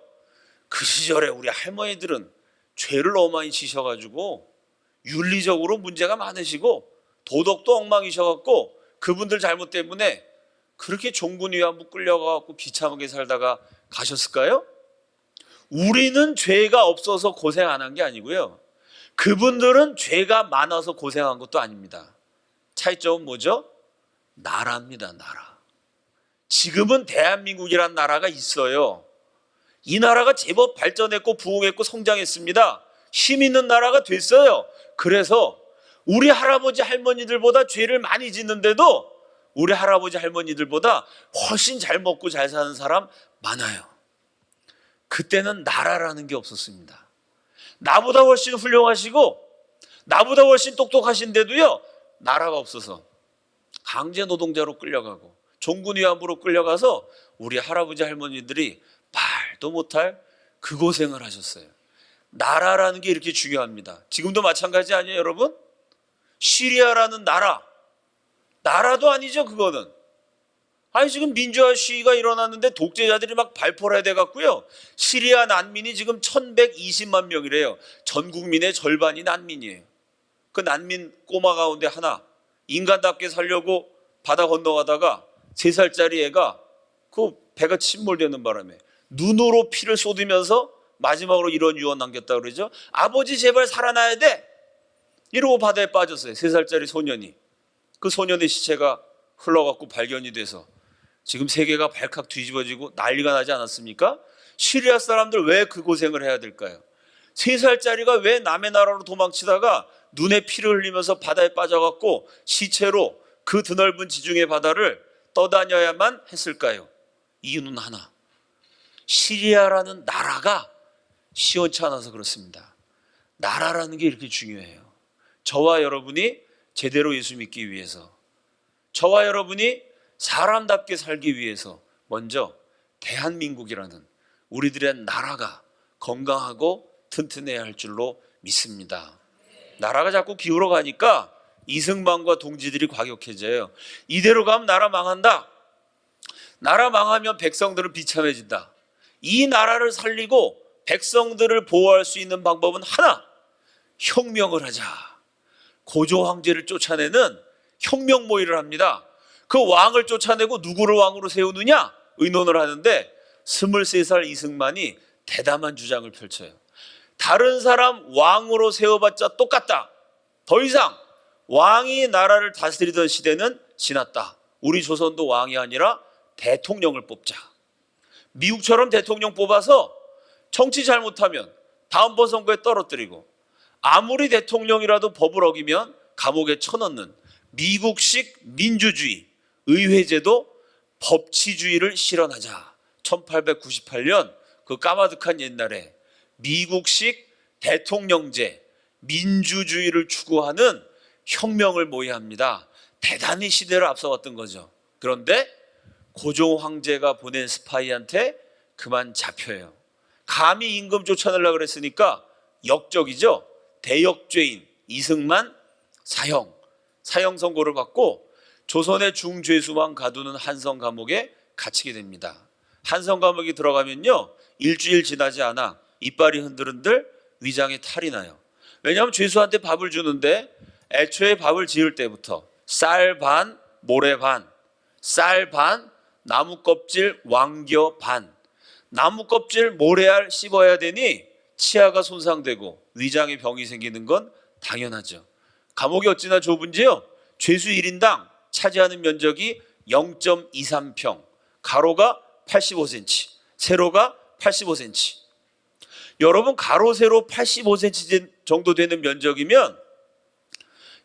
그 시절에 우리 할머니들은 죄를 너무 많이 지셔가지고 윤리적으로 문제가 많으시고 도덕도 엉망이셔갖고 그분들 잘못 때문에 그렇게 종군 위안부 끌려가고 비참하게 살다가 가셨을까요? 우리는 죄가 없어서 고생 안 한 게 아니고요, 그분들은 죄가 많아서 고생한 것도 아닙니다. 차이점은 뭐죠? 나라입니다. 나라. 지금은 대한민국이란 나라가 있어요. 이 나라가 제법 발전했고 부흥했고 성장했습니다. 힘 있는 나라가 됐어요. 그래서 우리 할아버지 할머니들보다 죄를 많이 짓는데도 우리 할아버지 할머니들보다 훨씬 잘 먹고 잘 사는 사람 많아요. 그때는 나라라는 게 없었습니다. 나보다 훨씬 훌륭하시고 나보다 훨씬 똑똑하신데도요, 나라가 없어서 강제 노동자로 끌려가고 종군 위안부로 끌려가서 우리 할아버지 할머니들이 말도 못할 그 고생을 하셨어요. 나라라는 게 이렇게 중요합니다. 지금도 마찬가지 아니에요, 여러분? 시리아라는 나라도 아니죠, 그거는. 아니, 지금 민주화 시위가 일어났는데 독재자들이 막 발포를 해야 돼갖고요, 시리아 난민이 지금 1120만 명이래요. 전 국민의 절반이 난민이에요. 그 난민 꼬마 가운데 하나, 인간답게 살려고 바다 건너가다가 3살짜리 애가 그 배가 침몰되는 바람에 눈으로 피를 쏟으면서 마지막으로 이런 유언 남겼다고 그러죠. 아버지 제발 살아나야 돼, 이러고 바다에 빠졌어요. 3살짜리 소년이. 그 소년의 시체가 흘러갖고 발견이 돼서 지금 세계가 발칵 뒤집어지고 난리가 나지 않았습니까? 시리아 사람들 왜 그 고생을 해야 될까요? 3살짜리가 왜 남의 나라로 도망치다가 눈에 피를 흘리면서 바다에 빠져갖고 시체로 그 드넓은 지중해 바다를 떠다녀야만 했을까요? 이유는 하나, 시리아라는 나라가 시원치 않아서 그렇습니다. 나라라는 게 이렇게 중요해요. 저와 여러분이 제대로 예수 믿기 위해서, 저와 여러분이 사람답게 살기 위해서 먼저 대한민국이라는 우리들의 나라가 건강하고 튼튼해야 할 줄로 믿습니다. 나라가 자꾸 기울어 가니까 이승만과 동지들이 과격해져요. 이대로 가면 나라 망한다. 나라 망하면 백성들은 비참해진다. 이 나라를 살리고 백성들을 보호할 수 있는 방법은 하나, 혁명을 하자. 고조 황제를 쫓아내는 혁명 모의를 합니다. 그 왕을 쫓아내고 누구를 왕으로 세우느냐 의논을 하는데 23살 이승만이 대담한 주장을 펼쳐요. 다른 사람 왕으로 세워봤자 똑같다. 더 이상 왕이 나라를 다스리던 시대는 지났다. 우리 조선도 왕이 아니라 대통령을 뽑자. 미국처럼 대통령 뽑아서 정치 잘못하면 다음번 선거에 떨어뜨리고, 아무리 대통령이라도 법을 어기면 감옥에 쳐넣는 미국식 민주주의, 의회제도, 법치주의를 실현하자. 1898년 그 까마득한 옛날에 미국식 대통령제, 민주주의를 추구하는 혁명을 모의합니다. 대단히 시대를 앞서갔던 거죠. 그런데 고종 황제가 보낸 스파이한테 그만 잡혀요. 감히 임금 쫓아내려고 그랬으니까 역적이죠. 대역죄인 이승만 사형 선고를 받고 조선의 중죄수만 가두는 한성 감옥에 갇히게 됩니다. 한성 감옥에 들어가면요, 일주일 지나지 않아 이빨이 흔들흔들 위장에 탈이 나요. 왜냐하면 죄수한테 밥을 주는데 애초에 밥을 지을 때부터 쌀 반, 모래 반, 쌀 반, 나무 껍질, 왕겨 반, 나무 껍질 모래알 씹어야 되니 치아가 손상되고 위장에 병이 생기는 건 당연하죠. 감옥이 어찌나 좁은지요, 죄수 1인당 차지하는 면적이 0.23평, 가로가 85cm, 세로가 85cm. 여러분, 가로 세로 85cm 정도 되는 면적이면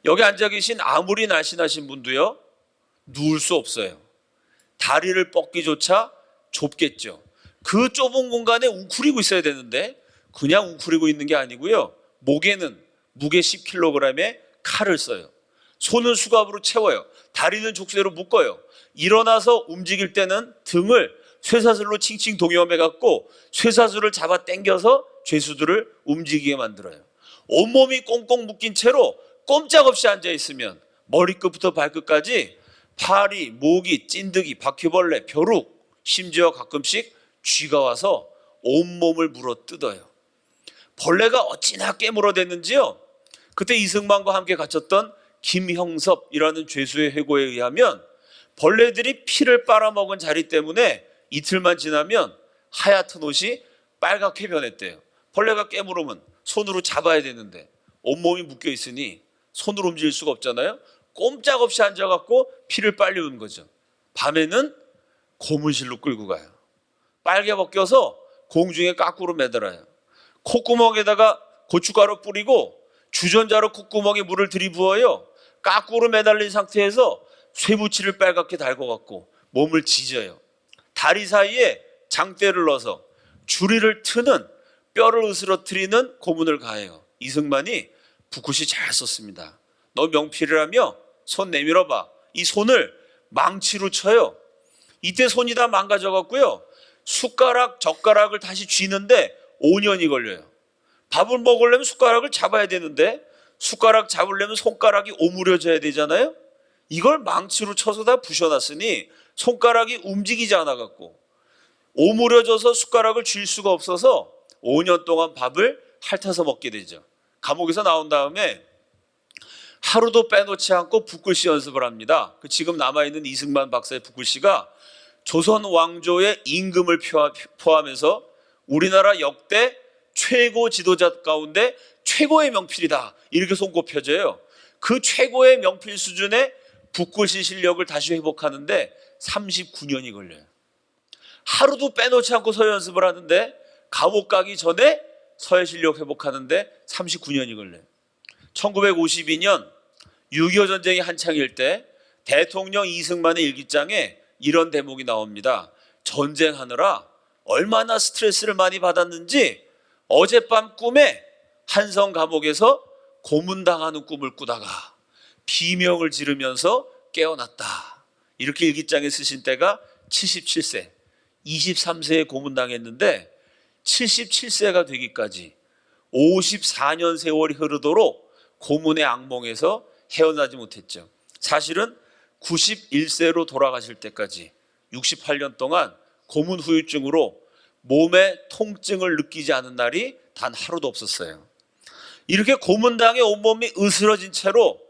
여기 앉아 계신 아무리 날씬하신 분도요, 누울 수 없어요. 다리를 뻗기조차 좁겠죠. 그 좁은 공간에 웅크리고 있어야 되는데 그냥 웅크리고 있는 게 아니고요, 목에는 무게 10kg의 칼을 써요. 손은 수갑으로 채워요. 다리는 족쇄로 묶어요. 일어나서 움직일 때는 등을 쇠사슬로 칭칭 동여매 갖고 쇠사슬을 잡아 당겨서 죄수들을 움직이게 만들어요. 온몸이 꽁꽁 묶인 채로 꼼짝없이 앉아 있으면 머리끝부터 발끝까지 파리, 모기, 찐득이, 바퀴벌레, 벼룩, 심지어 가끔씩 쥐가 와서 온몸을 물어 뜯어요. 벌레가 어찌나 깨물어댔는지요, 그때 이승만과 함께 갇혔던 김형섭이라는 죄수의 회고에 의하면 벌레들이 피를 빨아먹은 자리 때문에 이틀만 지나면 하얗던 옷이 빨갛게 변했대요. 벌레가 깨물으면 손으로 잡아야 되는데 온몸이 묶여 있으니 손으로 움직일 수가 없잖아요. 꼼짝없이 앉아갖고 피를 빨리우는 거죠. 밤에는 고문실로 끌고 가요. 빨개 벗겨서 공중에 까꾸로 매달아요. 콧구멍에다가 고춧가루 뿌리고 주전자로 콧구멍에 물을 들이부어요. 까꾸로 매달린 상태에서 쇠붙이를 빨갛게 달궈갖고 몸을 지져요. 다리 사이에 장대를 넣어서 주리를 트는, 뼈를 으스러뜨리는 고문을 가해요. 이승만이 붓글씨 잘 썼습니다. 너 명필이라며 손 내밀어봐. 이 손을 망치로 쳐요. 이때 손이 다 망가져갖고요, 숟가락, 젓가락을 다시 쥐는데 5년이 걸려요. 밥을 먹으려면 숟가락을 잡아야 되는데 숟가락 잡으려면 손가락이 오므려져야 되잖아요. 이걸 망치로 쳐서 다 부셔놨으니 손가락이 움직이지 않아갖고 오므려져서 숟가락을 쥘 수가 없어서 5년 동안 밥을 핥아서 먹게 되죠. 감옥에서 나온 다음에 하루도 빼놓지 않고 붓글씨 연습을 합니다. 지금 남아있는 이승만 박사의 붓글씨가 조선 왕조의 임금을 포함해서 우리나라 역대 최고 지도자 가운데 최고의 명필이다, 이렇게 손꼽혀져요. 그 최고의 명필 수준의 붓글씨 실력을 다시 회복하는데 39년이 걸려요. 하루도 빼놓지 않고 서예 연습을 하는데 감옥 가기 전에 서예 실력 회복하는데 39년이 걸려요. 1952년 6.25 전쟁이 한창일 때 대통령 이승만의 일기장에 이런 대목이 나옵니다. 전쟁하느라 얼마나 스트레스를 많이 받았는지 어젯밤 꿈에 한성 감옥에서 고문당하는 꿈을 꾸다가 비명을 지르면서 깨어났다. 이렇게 일기장에 쓰신 때가 77세, 23세에 고문당했는데 77세가 되기까지 54년 세월이 흐르도록 고문의 악몽에서 헤어나지 못했죠. 사실은 91세로 돌아가실 때까지 68년 동안 고문 후유증으로 몸에 통증을 느끼지 않은 날이 단 하루도 없었어요. 이렇게 고문당해 온몸이 으스러진 채로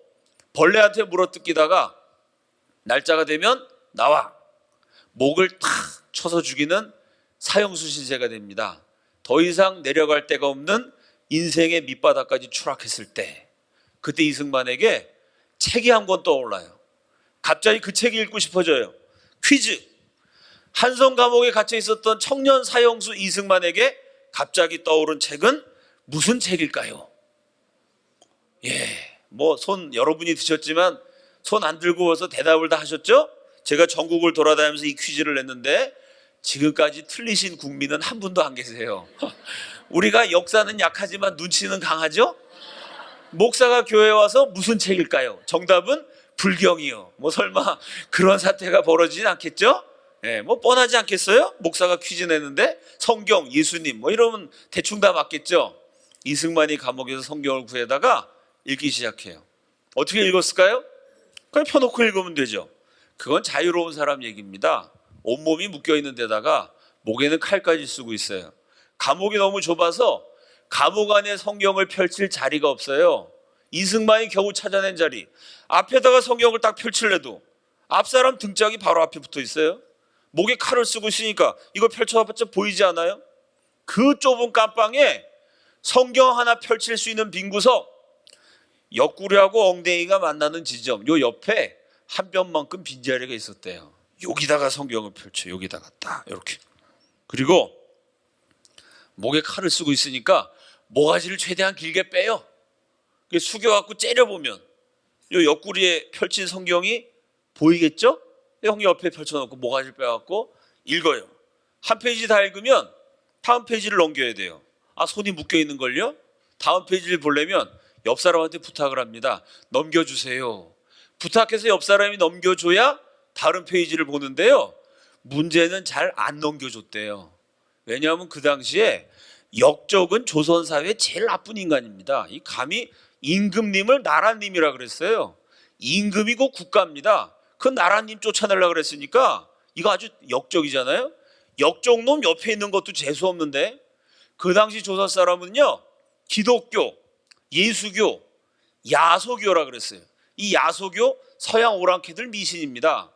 벌레한테 물어뜯기다가 날짜가 되면 나와, 목을 탁 쳐서 죽이는 사형수신제가 됩니다. 더 이상 내려갈 데가 없는 인생의 밑바닥까지 추락했을 때, 그때 이승만에게 책이 한 권 떠올라요. 갑자기 그 책이 읽고 싶어져요. 퀴즈. 한성 감옥에 갇혀 있었던 청년 사형수 이승만에게 갑자기 떠오른 책은 무슨 책일까요? 손 여러분이 드셨지만 손 안 들고 와서 대답을 다 하셨죠? 제가 전국을 돌아다니면서 이 퀴즈를 냈는데 지금까지 틀리신 국민은 한 분도 안 계세요. 우리가 역사는 약하지만 눈치는 강하죠? 목사가 교회에 와서 무슨 책일까요? 정답은 불경이요. 뭐 설마 그런 사태가 벌어지진 않겠죠? 예, 뭐 뻔하지 않겠어요? 목사가 퀴즈 내는데 성경, 예수님 뭐 이러면 대충 다 맞겠죠? 이승만이 감옥에서 성경을 구해다가 읽기 시작해요. 어떻게 읽었을까요? 그냥 펴놓고 읽으면 되죠. 그건 자유로운 사람 얘기입니다. 온몸이 묶여있는 데다가 목에는 칼까지 쓰고 있어요. 감옥이 너무 좁아서 감옥 안에 성경을 펼칠 자리가 없어요. 이승만이 겨우 찾아낸 자리, 앞에다가 성경을 딱 펼칠래도 앞사람 등짝이 바로 앞에 붙어 있어요. 목에 칼을 쓰고 있으니까 이거 펼쳐봤자 보이지 않아요? 그 좁은 깜방에 성경 하나 펼칠 수 있는 빈 구석, 옆구리하고 엉덩이가 만나는 지점, 요 옆에 한 뼘만큼 빈자리가 있었대요. 여기다가 성경을 펼쳐, 여기다가 딱 이렇게. 그리고 목에 칼을 쓰고 있으니까 모가지를 최대한 길게 빼요. 숙여갖고 째려보면 요 옆구리에 펼친 성경이 보이겠죠? 형 옆에 펼쳐놓고 모가지를 빼갖고 읽어요. 한 페이지 다 읽으면 다음 페이지를 넘겨야 돼요. 아, 손이 묶여있는걸요? 다음 페이지를 보려면 옆 사람한테 부탁을 합니다. 넘겨주세요. 부탁해서 옆 사람이 넘겨줘야 다른 페이지를 보는데요. 문제는 잘 안 넘겨줬대요. 왜냐하면 그 당시에 역적은 조선사회의 제일 나쁜 인간입니다. 이 감히 임금님을 나라님이라 그랬어요. 임금이고 국가입니다. 그 나라님 쫓아내려고 그랬으니까 이거 아주 역적이잖아요. 역적놈 옆에 있는 것도 재수 없는데 그 당시 조선 사람은요, 기독교, 예수교, 야소교라 그랬어요. 이 야소교 서양 오랑캐들 미신입니다.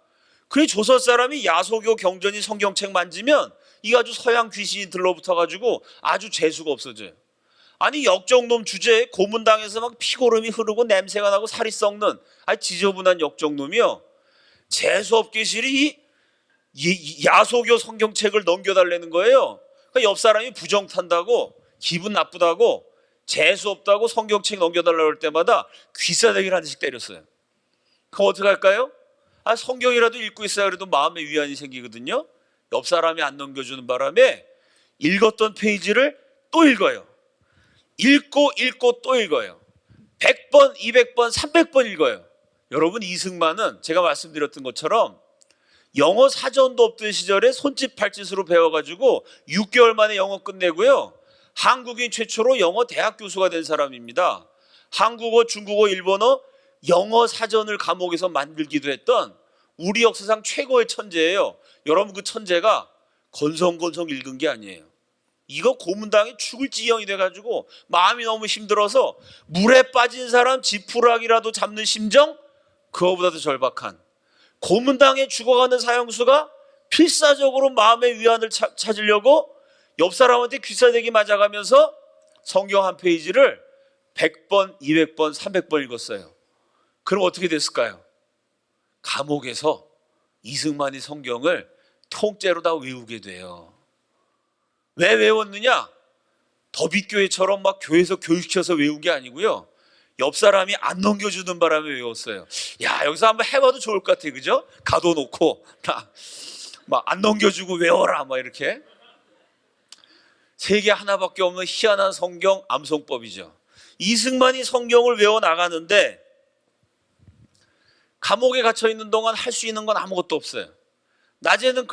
그래 조선 사람이 야소교 경전이 성경책 만지면 이거 아주 서양 귀신이 들러붙어가지고 아주 재수가 없어져요. 아니 역적놈 주제에 고문당해서 막 피고름이 흐르고 냄새가 나고 살이 썩는 아주 지저분한 역적놈이요, 재수없게 실이 이 야소교 성경책을 넘겨달라는 거예요. 그러니까 옆 사람이 부정탄다고 기분 나쁘다고 재수없다고 성경책 넘겨달라고 할 때마다 귀싸대기를 한 대씩 때렸어요. 그럼 어떻게 할까요? 아, 성경이라도 읽고 있어야 그래도 마음의 위안이 생기거든요. 옆 사람이 안 넘겨주는 바람에 읽었던 페이지를 또 읽어요. 읽고 또 읽어요. 100번, 200번, 300번 읽어요. 여러분, 이승만은 제가 말씀드렸던 것처럼 영어 사전도 없던 시절에 손짓 발짓으로 배워가지고 6개월 만에 영어 끝내고요, 한국인 최초로 영어 대학 교수가 된 사람입니다. 한국어, 중국어, 일본어 영어 사전을 감옥에서 만들기도 했던 우리 역사상 최고의 천재예요. 여러분, 그 천재가 건성건성 읽은 게 아니에요. 이거 고문당해 죽을 지경이 돼가지고 마음이 너무 힘들어서 물에 빠진 사람 지푸라기라도 잡는 심정, 그거보다도 절박한 고문당해 죽어가는 사형수가 필사적으로 마음의 위안을 찾으려고 옆 사람한테 귀싸대기 맞아가면서 성경 한 페이지를 100번, 200번, 300번 읽었어요. 그럼 어떻게 됐을까요? 감옥에서 이승만이 성경을 통째로 다 외우게 돼요. 왜 외웠느냐? 더빗교회처럼 막 교회에서 교육시켜서 외운 게 아니고요, 옆 사람이 안 넘겨주는 바람에 외웠어요. 야, 여기서 한번 해봐도 좋을 것 같아, 그죠? 가둬놓고 막 안 넘겨주고 외워라 막 이렇게. 세계 하나밖에 없는 희한한 성경 암송법이죠. 이승만이 성경을 외워 나가는데 감옥에 갇혀 있는 동안 할 수 있는 건 아무것도 없어요. 낮에는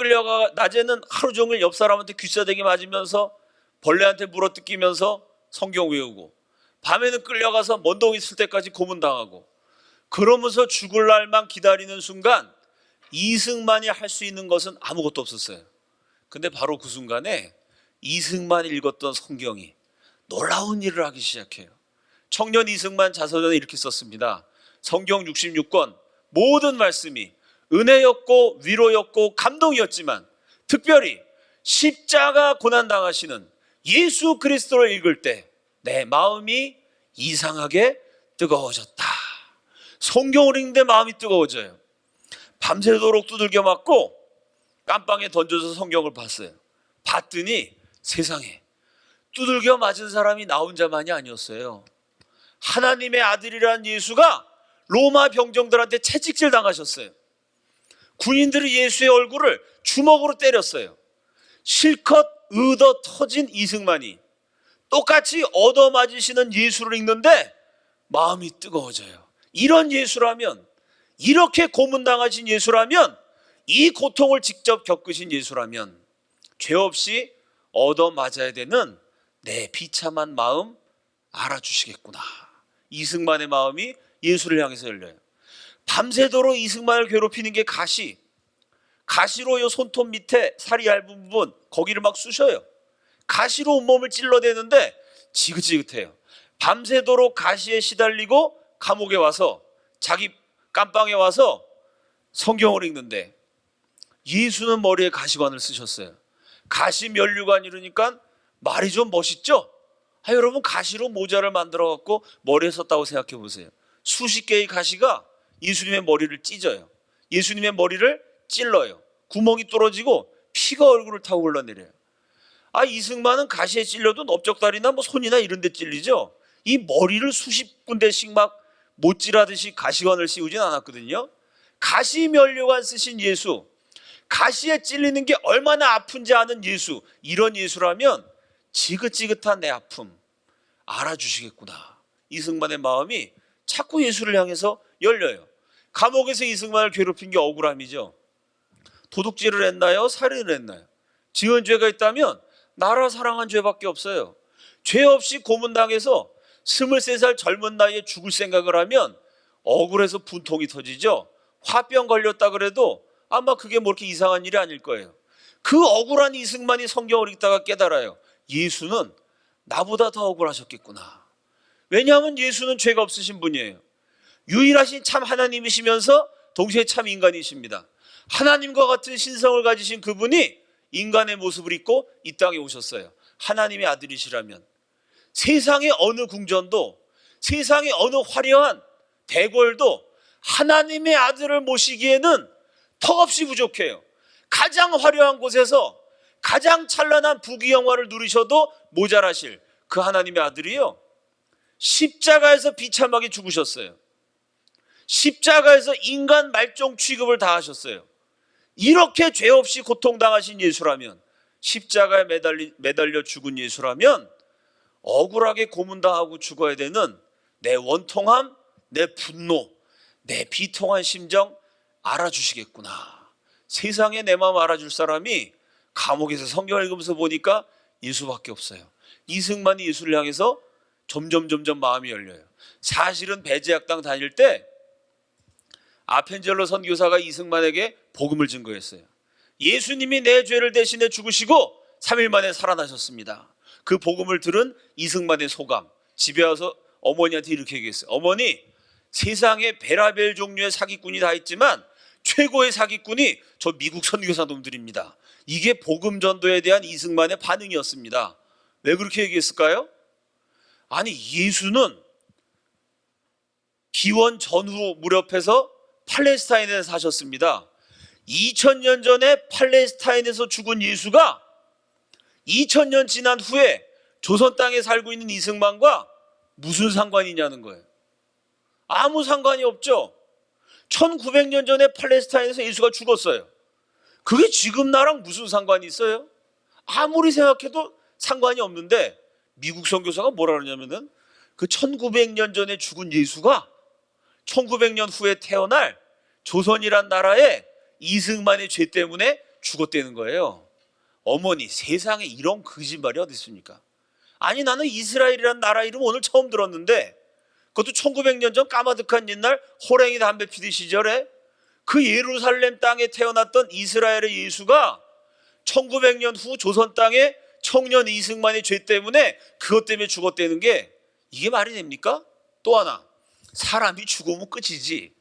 하루 종일 옆 사람한테 귀싸대기 맞으면서 벌레한테 물어뜯기면서 성경 외우고, 밤에는 끌려가서 먼동 있을 때까지 고문당하고, 그러면서 죽을 날만 기다리는 순간 이승만이 할 수 있는 것은 아무것도 없었어요. 근데 바로 그 순간에 이승만이 읽었던 성경이 놀라운 일을 하기 시작해요. 청년 이승만 자서전에 이렇게 썼습니다. 성경 66권 모든 말씀이 은혜였고 위로였고 감동이었지만 특별히 십자가 고난당하시는 예수 그리스도를 읽을 때 내 마음이 이상하게 뜨거워졌다. 성경을 읽는데 마음이 뜨거워져요. 밤새도록 두들겨 맞고 깜방에 던져서 성경을 봤어요. 봤더니 세상에 두들겨 맞은 사람이 나 혼자만이 아니었어요. 하나님의 아들이란 예수가 로마 병정들한테 채찍질 당하셨어요. 군인들이 예수의 얼굴을 주먹으로 때렸어요. 실컷 얻어 터진 이승만이 똑같이 얻어맞으시는 예수를 읽는데 마음이 뜨거워져요. 이런 예수라면, 이렇게 고문당하신 예수라면, 이 고통을 직접 겪으신 예수라면 죄 없이 얻어맞아야 되는 내 비참한 마음 알아주시겠구나. 이승만의 마음이 예수를 향해서 열려요. 밤새도록 이승만을 괴롭히는 게 가시로 요 손톱 밑에 살이 얇은 부분 거기를 막 쑤셔요. 가시로 온몸을 찔러대는데 지긋지긋해요. 밤새도록 가시에 시달리고 감옥에 와서 자기 깜방에 와서 성경을 읽는데 예수는 머리에 가시관을 쓰셨어요. 가시 면류관 이러니까 말이 좀 멋있죠? 여러분, 가시로 모자를 만들어 갖고 머리에 썼다고 생각해 보세요. 수십 개의 가시가 예수님의 머리를 찢어요. 예수님의 머리를 찔러요. 구멍이 뚫어지고 피가 얼굴을 타고 흘러내려요. 이승만은 가시에 찔려도 넓적다리나 손이나 이런 데 찔리죠. 이 머리를 수십 군데씩 막 못질하듯이 가시관을 씌우진 않았거든요. 가시 면류관 쓰신 예수, 가시에 찔리는 게 얼마나 아픈지 아는 예수, 이런 예수라면 지긋지긋한 내 아픔 알아주시겠구나. 이승만의 마음이 자꾸 예수를 향해서 열려요. 감옥에서 이승만을 괴롭힌 게 억울함이죠. 도둑질을 했나요? 살인을 했나요? 지은 죄가 있다면 나라 사랑한 죄밖에 없어요. 죄 없이 고문당해서 23살 젊은 나이에 죽을 생각을 하면 억울해서 분통이 터지죠. 화병 걸렸다 그래도 아마 그게 뭐 이렇게 이상한 일이 아닐 거예요. 그 억울한 이승만이 성경을 읽다가 깨달아요. 예수는 나보다 더 억울하셨겠구나. 왜냐하면 예수는 죄가 없으신 분이에요. 유일하신 참 하나님이시면서 동시에 참 인간이십니다. 하나님과 같은 신성을 가지신 그분이 인간의 모습을 입고 이 땅에 오셨어요. 하나님의 아들이시라면 세상의 어느 궁전도, 세상의 어느 화려한 대궐도 하나님의 아들을 모시기에는 턱없이 부족해요. 가장 화려한 곳에서 가장 찬란한 부귀영화를 누리셔도 모자라실 그 하나님의 아들이요, 십자가에서 비참하게 죽으셨어요. 십자가에서 인간 말종 취급을 다 하셨어요. 이렇게 죄 없이 고통당하신 예수라면, 십자가에 매달려 죽은 예수라면 억울하게 고문당하고 죽어야 되는 내 원통함, 내 분노, 내 비통한 심정 알아주시겠구나. 세상에 내 마음 알아줄 사람이 감옥에서 성경을 읽으면서 보니까 예수밖에 없어요. 이승만이 예수를 향해서 점점 마음이 열려요. 사실은 배제학당 다닐 때 아펜젤로 선교사가 이승만에게 복음을 증거했어요. 예수님이 내 죄를 대신해 죽으시고 3일 만에 살아나셨습니다. 그 복음을 들은 이승만의 소감, 집에 와서 어머니한테 이렇게 얘기했어요. 어머니, 세상에 베라벨 종류의 사기꾼이 다 있지만 최고의 사기꾼이 저 미국 선교사 놈들입니다. 이게 복음 전도에 대한 이승만의 반응이었습니다. 왜 그렇게 얘기했을까요? 예수는 기원 전후 무렵에서 팔레스타인에 사셨습니다. 2000년 전에 팔레스타인에서 죽은 예수가 2000년 지난 후에 조선 땅에 살고 있는 이승만과 무슨 상관이냐는 거예요. 아무 상관이 없죠. 1900년 전에 팔레스타인에서 예수가 죽었어요. 그게 지금 나랑 무슨 상관이 있어요? 아무리 생각해도 상관이 없는데 미국 선교사가 뭐라 그러냐면은 그 1900년 전에 죽은 예수가 1900년 후에 태어날 조선이란 나라에 이승만의 죄 때문에 죽었다는 거예요. 어머니, 세상에 이런 거짓말이 어디 있습니까? 나는 이스라엘이란 나라 이름 오늘 처음 들었는데, 그것도 1900년 전 까마득한 옛날 호랭이 담배 피던 시절에 그 예루살렘 땅에 태어났던 이스라엘의 예수가 1900년 후 조선 땅에 청년 이승만의 죄 때문에 그것 때문에 죽었다는 게 이게 말이 됩니까? 또 하나, 사람이 죽으면 끝이지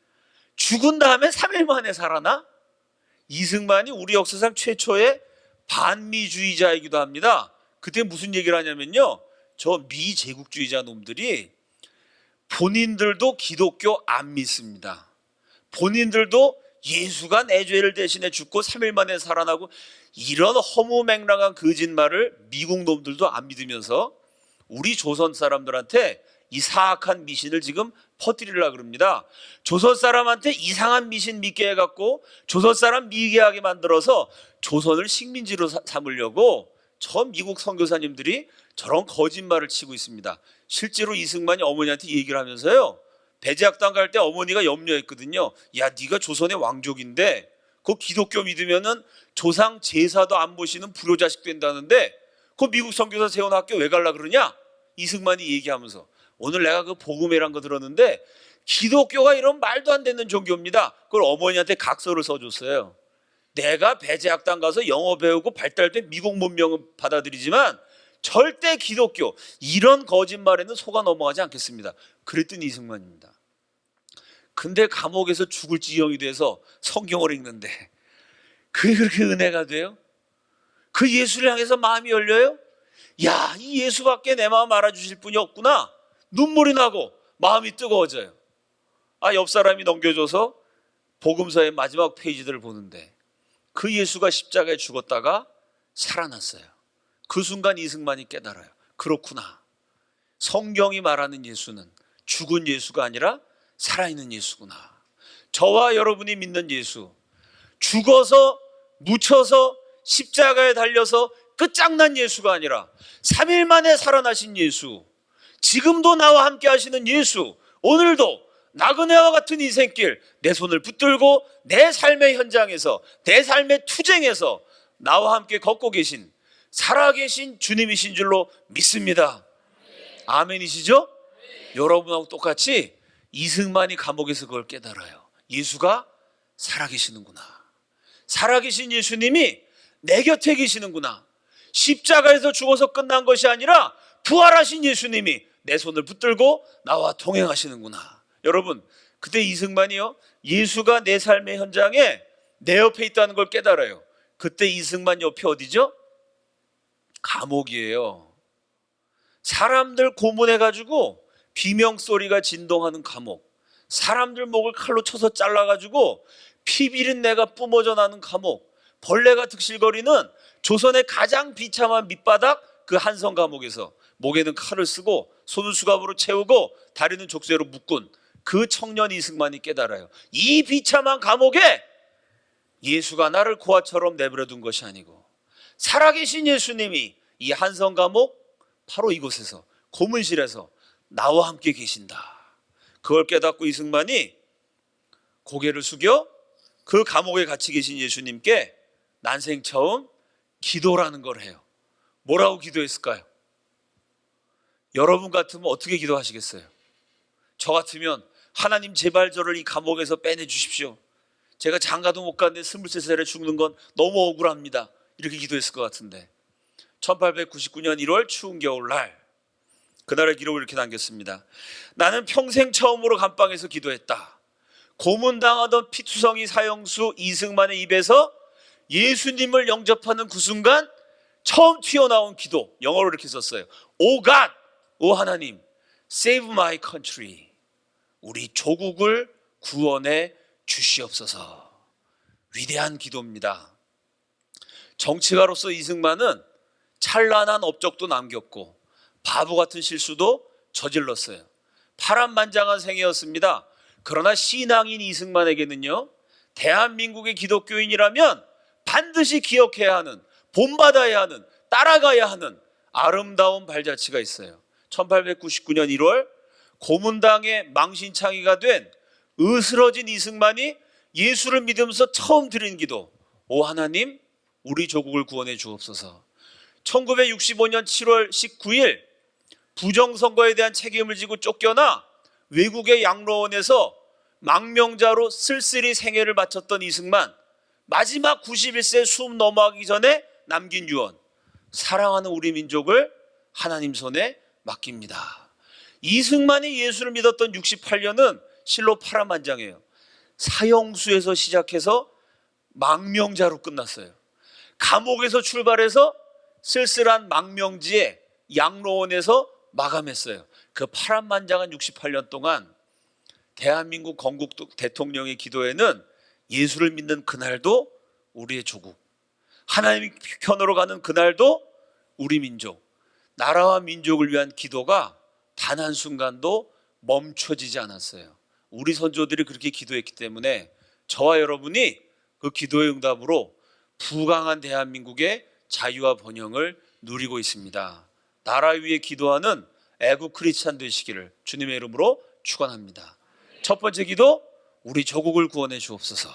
죽은 다음에 3일 만에 살아나? 이승만이 우리 역사상 최초의 반미주의자이기도 합니다. 그때 무슨 얘기를 하냐면요, 저 미제국주의자 놈들이 본인들도 기독교 안 믿습니다. 본인들도 예수가 내 죄를 대신해 죽고 3일 만에 살아나고 이런 허무맹랑한 거짓말을 미국 놈들도 안 믿으면서 우리 조선 사람들한테 이 사악한 미신을 지금 퍼뜨리려고 그럽니다. 조선 사람한테 이상한 미신 믿게 해갖고 조선 사람 미개하게 만들어서 조선을 식민지로 삼으려고 저 미국 선교사님들이 저런 거짓말을 치고 있습니다. 실제로 이승만이 어머니한테 얘기를 하면서요, 배제학당 갈 때 어머니가 염려했거든요. 야, 네가 조선의 왕족인데 그 기독교 믿으면은 조상 제사도 안 보시는 불효자식 된다는데 그 미국 선교사 세운 학교 왜 갈라 그러냐? 이승만이 얘기하면서, 오늘 내가 그 복음회란 거 들었는데 기독교가 이런 말도 안 되는 종교입니다. 그걸 어머니한테 각서를 써줬어요. 내가 배제학당 가서 영어 배우고 발달된 미국 문명은 받아들이지만 절대 기독교 이런 거짓말에는 속아 넘어가지 않겠습니다. 그랬더니 이승만입니다. 근데 감옥에서 죽을 지경이 돼서 성경을 읽는데 그게 그렇게 은혜가 돼요? 그 예수를 향해서 마음이 열려요? 야, 이 예수밖에 내 마음 알아주실 분이 없구나. 눈물이 나고 마음이 뜨거워져요. 옆 사람이 넘겨줘서 복음서의 마지막 페이지들을 보는데 그 예수가 십자가에 죽었다가 살아났어요. 그 순간 이승만이 깨달아요. 그렇구나. 성경이 말하는 예수는 죽은 예수가 아니라 살아있는 예수구나. 저와 여러분이 믿는 예수, 죽어서 묻혀서 십자가에 달려서 끝장난 예수가 아니라 3일 만에 살아나신 예수, 지금도 나와 함께 하시는 예수, 오늘도 나그네와 같은 인생길 내 손을 붙들고 내 삶의 현장에서, 내 삶의 투쟁에서 나와 함께 걷고 계신 살아계신 주님이신 줄로 믿습니다. 아멘이시죠? 여러분하고 똑같이 이승만이 감옥에서 그걸 깨달아요. 예수가 살아계시는구나. 살아계신 예수님이 내 곁에 계시는구나. 십자가에서 죽어서 끝난 것이 아니라 부활하신 예수님이 내 손을 붙들고 나와 동행하시는구나. 여러분, 그때 이승만이요, 예수가 내 삶의 현장에 내 옆에 있다는 걸 깨달아요. 그때 이승만 옆이 어디죠? 감옥이에요. 사람들 고문해가지고 비명소리가 진동하는 감옥, 사람들 목을 칼로 쳐서 잘라가지고 피 비린내가 뿜어져 나는 감옥, 벌레가 득실거리는 조선의 가장 비참한 밑바닥 그 한성 감옥에서 목에는 칼을 쓰고 손은 수갑으로 채우고 다리는 족쇄로 묶은 그 청년 이승만이 깨달아요. 이 비참한 감옥에 예수가 나를 고아처럼 내버려둔 것이 아니고 살아계신 예수님이 이 한성 감옥 바로 이곳에서 고문실에서 나와 함께 계신다. 그걸 깨닫고 이승만이 고개를 숙여 그 감옥에 갇혀 계신 예수님께 난생 처음 기도라는 걸 해요. 뭐라고 기도했을까요? 여러분 같으면 어떻게 기도하시겠어요? 저 같으면 하나님 제발 저를 이 감옥에서 빼내 주십시오. 제가 장가도 못 갔는데 23살에 죽는 건 너무 억울합니다. 이렇게 기도했을 것 같은데 1899년 1월 추운 겨울날 그날의 기록을 이렇게 남겼습니다. 나는 평생 처음으로 감방에서 기도했다. 고문당하던 피투성이 사형수 이승만의 입에서 예수님을 영접하는 그 순간 처음 튀어나온 기도, 영어로 이렇게 썼어요. O God, 오 하나님, save my country. 우리 조국을 구원해 주시옵소서. 위대한 기도입니다. 정치가로서 이승만은 찬란한 업적도 남겼고 바보 같은 실수도 저질렀어요. 파란만장한 생애였습니다. 그러나 신앙인 이승만에게는요, 대한민국의 기독교인이라면 반드시 기억해야 하는, 본받아야 하는, 따라가야 하는 아름다운 발자취가 있어요. 1899년 1월 고문당에 망신창이가 된 으스러진 이승만이 예수를 믿으면서 처음 드린 기도, 오 하나님 우리 조국을 구원해 주옵소서. 1965년 7월 19일 부정선거에 대한 책임을 지고 쫓겨나 외국의 양로원에서 망명자로 쓸쓸히 생애를 마쳤던 이승만, 마지막 91세 숨 넘어가기 전에 남긴 유언, 사랑하는 우리 민족을 하나님 손에 맡깁니다. 이승만이 예수를 믿었던 68년은 실로 파란만장해요. 사형수에서 시작해서 망명자로 끝났어요. 감옥에서 출발해서 쓸쓸한 망명지에 양로원에서 마감했어요. 그 파란만장한 68년 동안 대한민국 건국 대통령의 기도에는 예수를 믿는 그날도 우리의 조국, 하나님 편으로 가는 그날도 우리 민족, 나라와 민족을 위한 기도가 단 한순간도 멈춰지지 않았어요. 우리 선조들이 그렇게 기도했기 때문에 저와 여러분이 그 기도의 응답으로 부강한 대한민국의 자유와 번영을 누리고 있습니다. 나라 위에 기도하는 애국 크리스찬 되시기를 주님의 이름으로 축원합니다. 첫 번째 기도, 우리 조국을 구원해 주옵소서.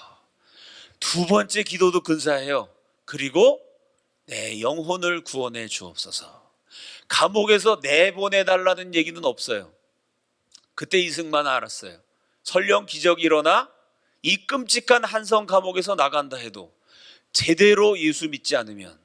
두 번째 기도도 근사해요. 그리고 내 영혼을 구원해 주옵소서. 감옥에서 내보내달라는 얘기는 없어요. 그때 이승만은 알았어요. 설령 기적이 일어나 이 끔찍한 한성 감옥에서 나간다 해도 제대로 예수 믿지 않으면,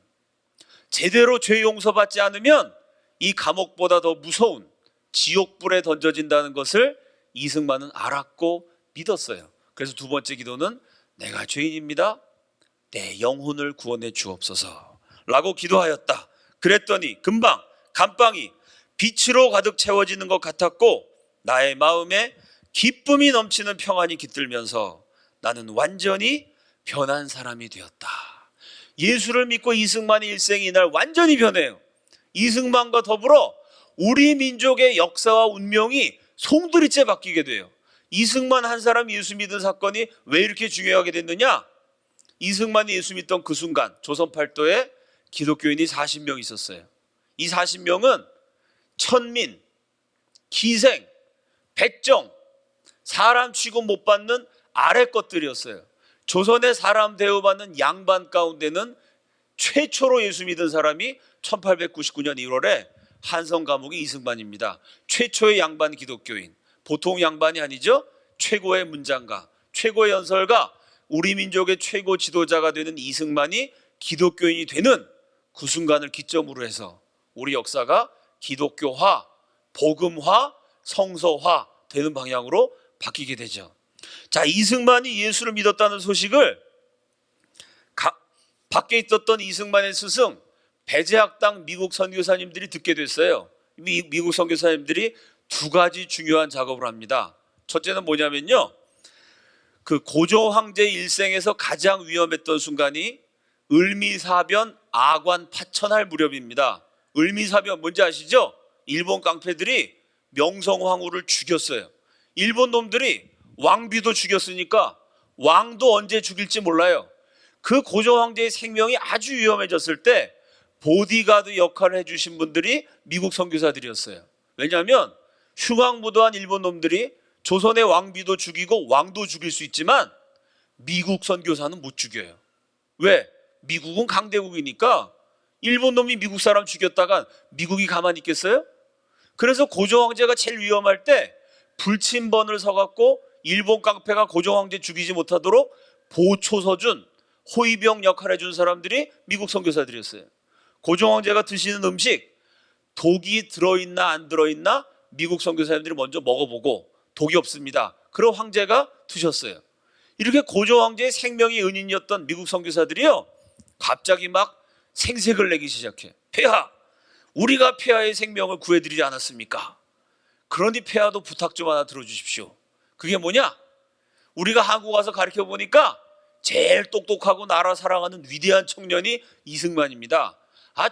제대로 죄 용서받지 않으면 이 감옥보다 더 무서운 지옥불에 던져진다는 것을 이승만은 알았고 믿었어요. 그래서 두 번째 기도는 내가 죄인입니다. 내 영혼을 구원해 주옵소서 라고 기도하였다. 그랬더니 금방 감방이 빛으로 가득 채워지는 것 같았고 나의 마음에 기쁨이 넘치는 평안이 깃들면서 나는 완전히 변한 사람이 되었다. 예수를 믿고 이승만의 일생이 이날 완전히 변해요. 이승만과 더불어 우리 민족의 역사와 운명이 송두리째 바뀌게 돼요. 이승만 한 사람 예수 믿은 사건이 왜 이렇게 중요하게 됐느냐? 이승만이 예수 믿던 그 순간 조선 팔도에 기독교인이 40명 있었어요. 이 40명은 천민, 기생, 백정, 사람 취급 못 받는 아래 것들이었어요. 조선의 사람 대우받는 양반 가운데는 최초로 예수 믿은 사람이 1899년 1월에 한성 감옥의 이승만입니다. 최초의 양반 기독교인, 보통 양반이 아니죠. 최고의 문장가, 최고의 연설가, 우리 민족의 최고 지도자가 되는 이승만이 기독교인이 되는 그 순간을 기점으로 해서 우리 역사가 기독교화, 복음화, 성서화 되는 방향으로 바뀌게 되죠. 자, 이승만이 예수를 믿었다는 소식을 밖에 있었던 이승만의 스승 배제학당 미국 선교사님들이 듣게 됐어요. 미국 선교사님들이 두 가지 중요한 작업을 합니다. 첫째는 뭐냐면요, 그 고조 황제 일생에서 가장 위험했던 순간이 을미사변 아관 파천할 무렵입니다. 을미사변 뭔지 아시죠? 일본 깡패들이 명성황후를 죽였어요. 일본 놈들이 왕비도 죽였으니까 왕도 언제 죽일지 몰라요. 그 고조 황제의 생명이 아주 위험해졌을 때 보디가드 역할을 해주신 분들이 미국 선교사들이었어요. 왜냐하면 흉악무도한 일본 놈들이 조선의 왕비도 죽이고 왕도 죽일 수 있지만 미국 선교사는 못 죽여요. 왜? 미국은 강대국이니까 일본 놈이 미국 사람 죽였다가 미국이 가만히 있겠어요? 그래서 고조 황제가 제일 위험할 때 불침번을 서갖고 일본 깡패가 고조 황제 죽이지 못하도록 보초 서준, 호위병 역할을 해준 사람들이 미국 선교사들이었어요. 고조 황제가 드시는 음식 독이 들어있나 안 들어있나 미국 선교사님들이 먼저 먹어보고 독이 없습니다. 그럼 황제가 드셨어요. 이렇게 고조 황제의 생명이 은인이었던 미국 선교사들이요, 갑자기 막 생색을 내기 시작해. 폐하, 우리가 폐하의 생명을 구해드리지 않았습니까? 그러니 폐하도 부탁 좀 하나 들어주십시오. 그게 뭐냐? 우리가 한국 와서 가르쳐 보니까 제일 똑똑하고 나라 사랑하는 위대한 청년이 이승만입니다.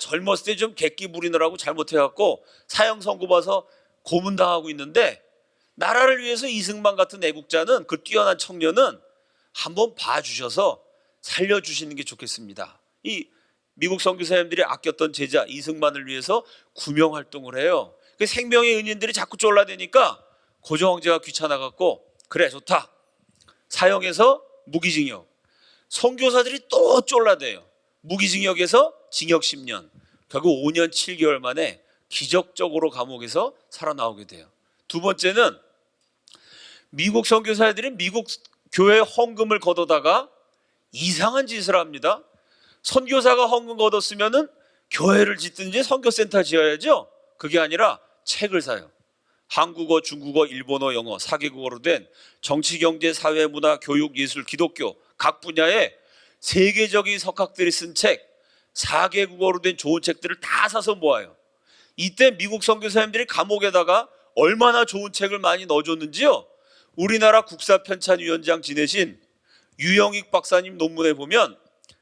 젊었을 때 좀 객기 부리느라고 잘못해갖고 사형 선고 봐서 고문당하고 있는데 나라를 위해서 이승만 같은 애국자는, 그 뛰어난 청년은 한번 봐주셔서 살려주시는 게 좋겠습니다. 이 미국 선교사님들이 아꼈던 제자 이승만을 위해서 구명활동을 해요. 그 생명의 은인들이 자꾸 쫄라대니까 고조 황제가 귀찮아갖고 그래 좋다, 사형에서 무기징역. 선교사들이 또 쫄라대요. 무기징역에서 징역 10년. 결국 5년 7개월 만에 기적적으로 감옥에서 살아나오게 돼요. 두 번째는 미국 선교사들이 미국 교회 헌금을 걷어다가 이상한 짓을 합니다. 선교사가 헌금 걷었으면은 교회를 짓든지 선교센터 지어야죠. 그게 아니라 책을 사요. 한국어, 중국어, 일본어, 영어 4개국어로 된 정치, 경제, 사회, 문화, 교육, 예술, 기독교 각 분야의 세계적인 석학들이 쓴 책 4개국어로 된 좋은 책들을 다 사서 모아요. 이때 미국 선교사님들이 감옥에다가 얼마나 좋은 책을 많이 넣어줬는지요, 우리나라 국사편찬위원장 지내신 유영익 박사님 논문에 보면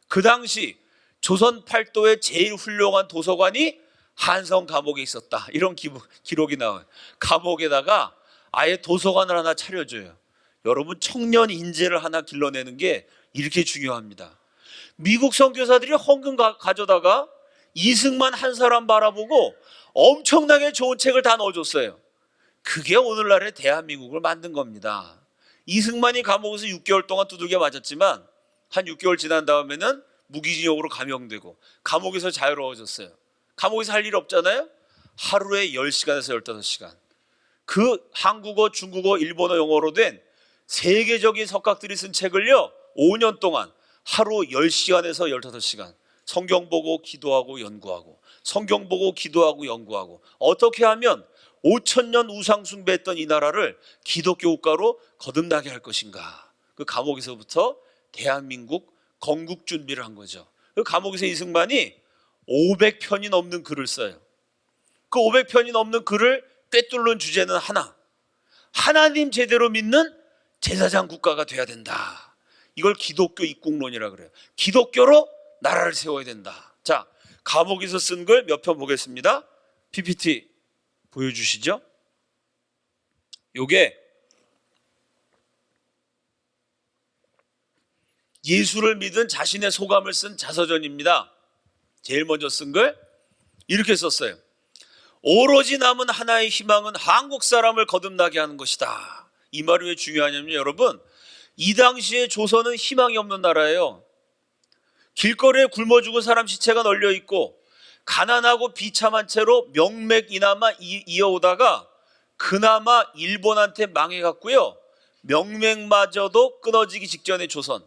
그 당시 조선 팔도의 제일 훌륭한 도서관이 한성 감옥에 있었다, 이런 기록이 나와요. 감옥에다가 아예 도서관을 하나 차려줘요. 여러분, 청년 인재를 하나 길러내는 게 이렇게 중요합니다. 미국 선교사들이 헌금 가져다가 이승만 한 사람 바라보고 엄청나게 좋은 책을 다 넣어줬어요. 그게 오늘날의 대한민국을 만든 겁니다. 이승만이 감옥에서 6개월 동안 두들겨 맞았지만 한 6개월 지난 다음에는 무기징역으로 감형되고 감옥에서 자유로워졌어요. 감옥에서 할 일 없잖아요. 하루에 10시간에서 15시간. 그 한국어, 중국어, 일본어, 영어로 된 세계적인 석학들이 쓴 책을요 5년 동안 하루 10시간에서 15시간 성경 보고 기도하고 연구하고, 성경 보고 기도하고 연구하고, 어떻게 하면 5,000년 우상 숭배했던 이 나라를 기독교 국가로 거듭나게 할 것인가. 그 감옥에서부터 대한민국 건국 준비를 한 거죠. 그 감옥에서 이승만이 500편이 넘는 글을 써요. 그 500편이 넘는 글을 꿰뚫는 주제는 하나, 하나님 제대로 믿는 제사장 국가가 돼야 된다. 이걸 기독교 입국론이라 그래요. 기독교로 나라를 세워야 된다. 자, 감옥에서 쓴 글 몇 편 보겠습니다. PPT 보여주시죠. 요게 예수를 믿은 자신의 소감을 쓴 자서전입니다. 제일 먼저 쓴 글 이렇게 썼어요. 오로지 남은 하나의 희망은 한국 사람을 거듭나게 하는 것이다. 이 말이 왜 중요하냐면 여러분, 이 당시에 조선은 희망이 없는 나라예요. 길거리에 굶어 죽은 사람 시체가 널려 있고 가난하고 비참한 채로 명맥이나마 이어오다가 그나마 일본한테 망해갔고요. 명맥마저도 끊어지기 직전의 조선.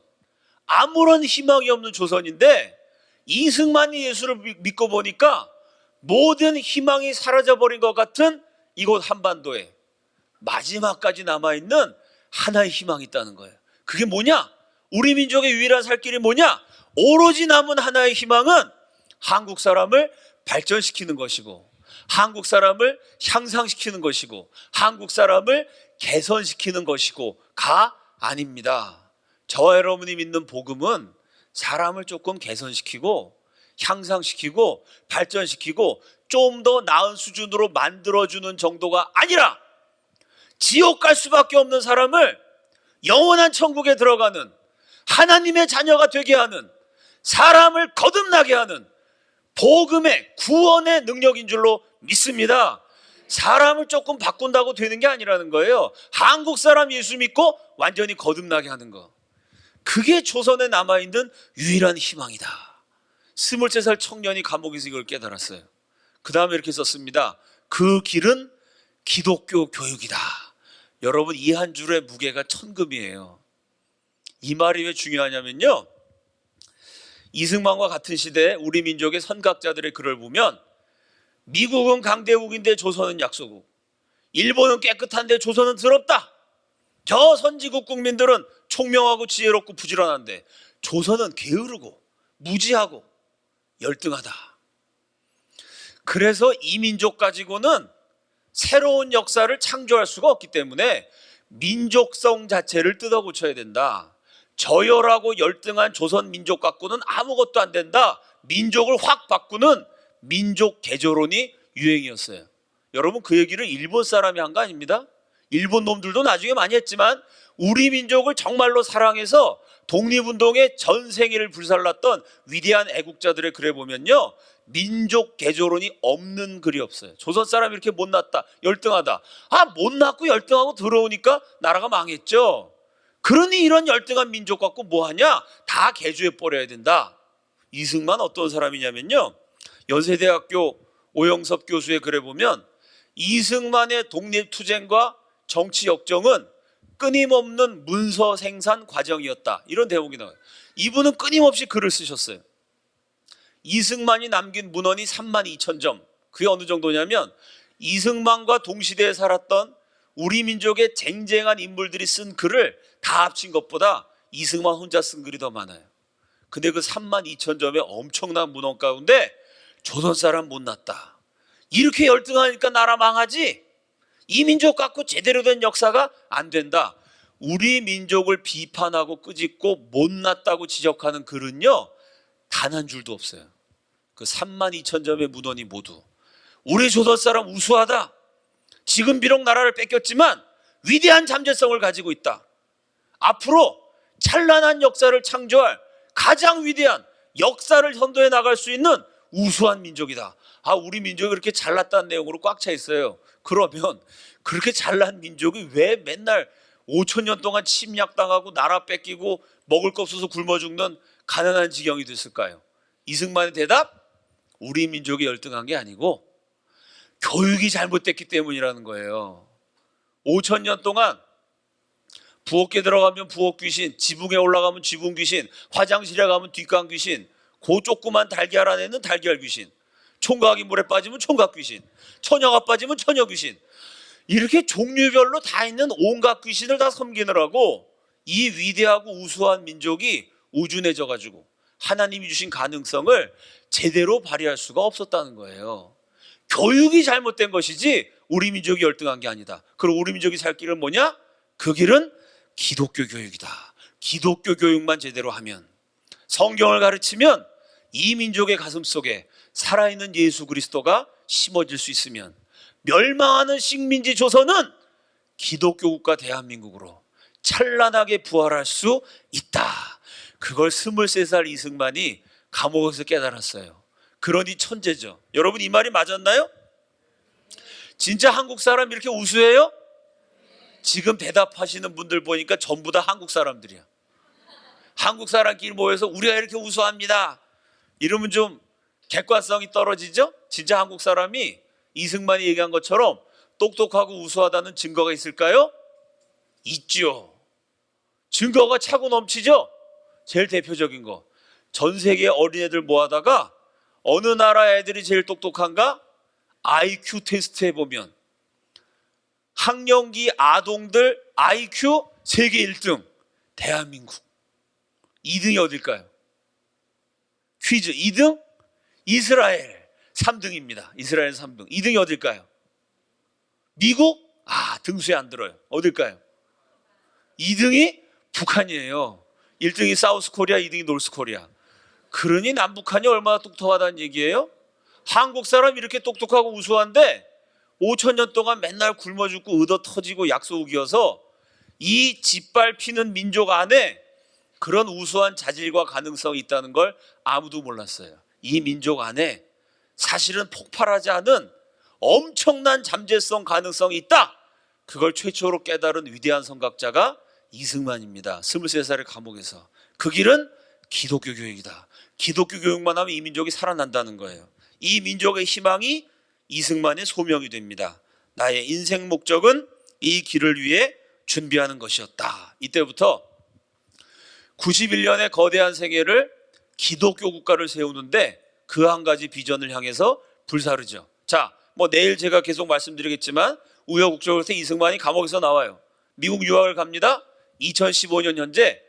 아무런 희망이 없는 조선인데 이승만이 예수를 믿고 보니까 모든 희망이 사라져버린 것 같은 이곳 한반도에 마지막까지 남아있는 하나의 희망이 있다는 거예요. 그게 뭐냐? 우리 민족의 유일한 살 길이 뭐냐? 오로지 남은 하나의 희망은 한국 사람을 발전시키는 것이고, 한국 사람을 향상시키는 것이고, 한국 사람을 개선시키는 것이고가 아닙니다. 저와 여러분이 믿는 복음은 사람을 조금 개선시키고 향상시키고 발전시키고 좀 더 나은 수준으로 만들어주는 정도가 아니라 지옥 갈 수밖에 없는 사람을 영원한 천국에 들어가는 하나님의 자녀가 되게 하는, 사람을 거듭나게 하는 복음의 구원의 능력인 줄로 믿습니다. 사람을 조금 바꾼다고 되는 게 아니라는 거예요. 한국 사람 예수 믿고 완전히 거듭나게 하는 거. 그게 조선에 남아있는 유일한 희망이다. 23살 청년이 감옥에서 이걸 깨달았어요. 그 다음에 이렇게 썼습니다. 그 길은 기독교 교육이다. 여러분, 이 한 줄의 무게가 천금이에요. 이 말이 왜 중요하냐면요, 이승만과 같은 시대에 우리 민족의 선각자들의 글을 보면 미국은 강대국인데 조선은 약소국, 일본은 깨끗한데 조선은 더럽다, 저 선지국 국민들은 총명하고 지혜롭고 부지런한데 조선은 게으르고 무지하고 열등하다. 그래서 이 민족 가지고는 새로운 역사를 창조할 수가 없기 때문에 민족성 자체를 뜯어고쳐야 된다. 저열하고 열등한 조선 민족 갖고는 아무것도 안 된다. 민족을 확 바꾸는 민족 개조론이 유행이었어요. 여러분, 그 얘기를 일본 사람이 한 거 아닙니다. 일본 놈들도 나중에 많이 했지만 우리 민족을 정말로 사랑해서 독립운동의 전 생애를 불살랐던 위대한 애국자들의 글에 보면요, 민족 개조론이 없는 글이 없어요. 조선 사람이 이렇게 못났다, 열등하다. 못났고 열등하고 더러우니까 나라가 망했죠. 그러니 이런 열등한 민족 갖고 뭐하냐? 다 개조해버려야 된다. 이승만 어떤 사람이냐면요, 연세대학교 오영섭 교수의 글에 보면 이승만의 독립투쟁과 정치 역정은 끊임없는 문서 생산 과정이었다, 이런 대목이 나와요. 이분은 끊임없이 글을 쓰셨어요. 이승만이 남긴 문헌이 32,000점. 그게 어느 정도냐면 이승만과 동시대에 살았던 우리 민족의 쟁쟁한 인물들이 쓴 글을 다 합친 것보다 이승만 혼자 쓴 글이 더 많아요. 근데 그 32,000점의 엄청난 문헌 가운데 조선 사람 못났다, 이렇게 열등하니까 나라 망하지, 이 민족 갖고 제대로 된 역사가 안 된다, 우리 민족을 비판하고 끄집고 못났다고 지적하는 글은요 단 한 줄도 없어요. 그 32,000점의 문헌이 모두 우리 조선 사람 우수하다, 지금 비록 나라를 뺏겼지만 위대한 잠재성을 가지고 있다, 앞으로 찬란한 역사를 창조할 가장 위대한 역사를 선도해 나갈 수 있는 우수한 민족이다. 우리 민족이 그렇게 잘났다는 내용으로 꽉 차 있어요. 그러면 그렇게 잘난 민족이 왜 맨날 5천 년 동안 침략당하고 나라 뺏기고 먹을 거 없어서 굶어 죽는 가난한 지경이 됐을까요? 이승만의 대답, 우리 민족이 열등한 게 아니고 교육이 잘못됐기 때문이라는 거예요. 5천 년 동안 부엌에 들어가면 부엌 귀신, 지붕에 올라가면 지붕 귀신, 화장실에 가면 뒷간 귀신, 그 조그만 달걀 안에는 달걀 귀신, 총각이 물에 빠지면 총각 귀신, 처녀가 빠지면 처녀 귀신, 이렇게 종류별로 다 있는 온갖 귀신을 다 섬기느라고 이 위대하고 우수한 민족이 우준해져 가지고 하나님이 주신 가능성을 제대로 발휘할 수가 없었다는 거예요. 교육이 잘못된 것이지 우리 민족이 열등한 게 아니다. 그럼 우리 민족이 살 길은 뭐냐? 그 길은 기독교 교육이다. 기독교 교육만 제대로 하면, 성경을 가르치면 이 민족의 가슴 속에 살아있는 예수 그리스도가 심어질 수 있으면 멸망하는 식민지 조선은 기독교 국가 대한민국으로 찬란하게 부활할 수 있다. 그걸 23살 이승만이 감옥에서 깨달았어요. 그러니 천재죠. 여러분, 이 말이 맞았나요? 진짜 한국 사람 이렇게 우수해요? 지금 대답하시는 분들 보니까 전부 다 한국 사람들이야. 한국 사람끼리 모여서 우리가 이렇게 우수합니다 이러면 좀 객관성이 떨어지죠? 진짜 한국 사람이 이승만이 얘기한 것처럼 똑똑하고 우수하다는 증거가 있을까요? 있죠. 증거가 차고 넘치죠? 제일 대표적인 거, 전 세계 어린애들 모아다가 어느 나라 애들이 제일 똑똑한가? IQ 테스트 해보면 학령기 아동들 IQ 세계 1등 대한민국. 2등이 어딜까요? 퀴즈. 2등 이스라엘 3등입니다. 이스라엘 3등. 2등이 어딜까요? 미국? 등수에 안 들어요. 어딜까요? 2등이 북한이에요. 1등이 사우스 코리아, 2등이 노스 코리아. 그러니 남북한이 얼마나 똑똑하다는 얘기예요? 한국 사람 이렇게 똑똑하고 우수한데 5천 년 동안 맨날 굶어 죽고 얻어 터지고 약소우기여서 이 짓밟히는 민족 안에 그런 우수한 자질과 가능성이 있다는 걸 아무도 몰랐어요. 이 민족 안에 사실은 폭발하지 않은 엄청난 잠재성 가능성이 있다. 그걸 최초로 깨달은 위대한 선각자가 이승만입니다. 23살의 감옥에서. 그 길은 기독교 교육이다. 기독교 교육만 하면 이 민족이 살아난다는 거예요. 이 민족의 희망이 이승만의 소명이 됩니다. 나의 인생 목적은 이 길을 위해 준비하는 것이었다. 이때부터 91년의 거대한 세계를 기독교 국가를 세우는데 그 한 가지 비전을 향해서 불사르죠. 자, 내일 제가 계속 말씀드리겠지만 우여곡절을 끝에 이승만이 감옥에서 나와요. 미국 유학을 갑니다. 2015년 현재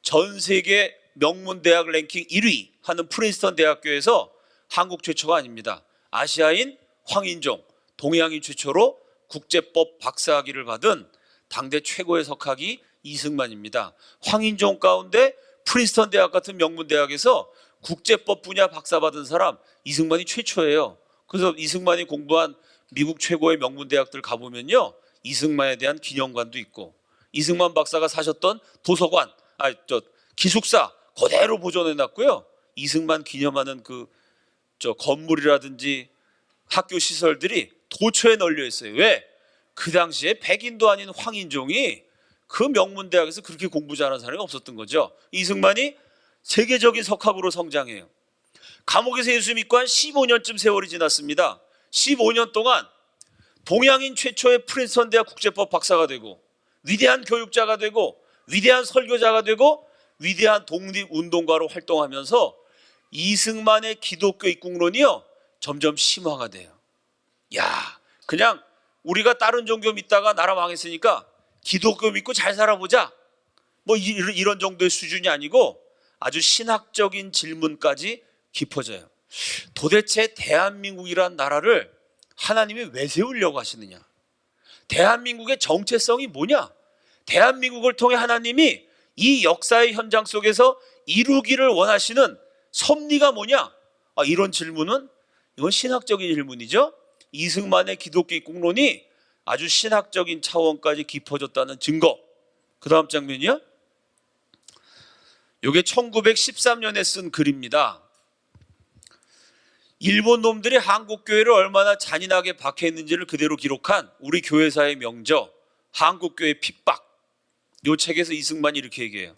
전 세계 명문대학 랭킹 1위 하는 프린스턴 대학교에서 한국 최초가 아닙니다. 아시아인 황인종, 동양인 최초로 국제법 박사학위를 받은 당대 최고의 석학이 이승만입니다. 황인종 가운데 프린스턴 대학 같은 명문대학에서 국제법 분야 박사 받은 사람 이승만이 최초예요. 그래서 이승만이 공부한 미국 최고의 명문대학들 가보면요, 이승만에 대한 기념관도 있고 이승만 박사가 사셨던 도서관, 기숙사 그대로 보존해놨고요. 이승만 기념하는 건물이라든지 학교 시설들이 도처에 널려 있어요. 왜? 그 당시에 백인도 아닌 황인종이 그 명문대학에서 그렇게 공부 잘하는 사람이 없었던 거죠. 이승만이 세계적인 석학으로 성장해요. 감옥에서 예수 믿고 한 15년쯤 세월이 지났습니다. 15년 동안 동양인 최초의 프린스턴 대학 국제법 박사가 되고 위대한 교육자가 되고 위대한 설교자가 되고 위대한 독립운동가로 활동하면서 이승만의 기독교 입국론이요 점점 심화가 돼요. 그냥 우리가 다른 종교 믿다가 나라 망했으니까 기독교 믿고 잘 살아보자, 이런 정도의 수준이 아니고 아주 신학적인 질문까지 깊어져요. 도대체 대한민국이란 나라를 하나님이 왜 세우려고 하시느냐? 대한민국의 정체성이 뭐냐? 대한민국을 통해 하나님이 이 역사의 현장 속에서 이루기를 원하시는 섭리가 뭐냐? 이런 질문은 이건 신학적인 질문이죠. 이승만의 기독교 입국론이 아주 신학적인 차원까지 깊어졌다는 증거. 그 다음 장면이요. 이게 1913년에 쓴 글입니다. 일본 놈들이 한국 교회를 얼마나 잔인하게 박해했는지를 그대로 기록한 우리 교회사의 명저 한국 교회 핍박. 이 책에서 이승만이 이렇게 얘기해요.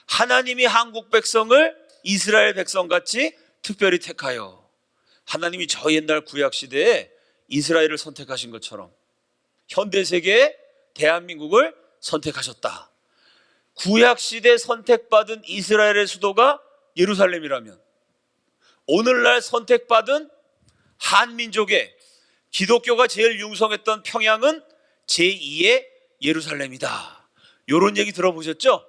하나님이 한국 백성을 이스라엘 백성같이 특별히 택하여, 하나님이 저 옛날 구약 시대에 이스라엘을 선택하신 것처럼 현대 세계에 대한민국을 선택하셨다. 구약 시대 선택받은 이스라엘의 수도가 예루살렘이라면 오늘날 선택받은 한민족의 기독교가 제일 융성했던 평양은 제2의 예루살렘이다. 이런 얘기 들어보셨죠?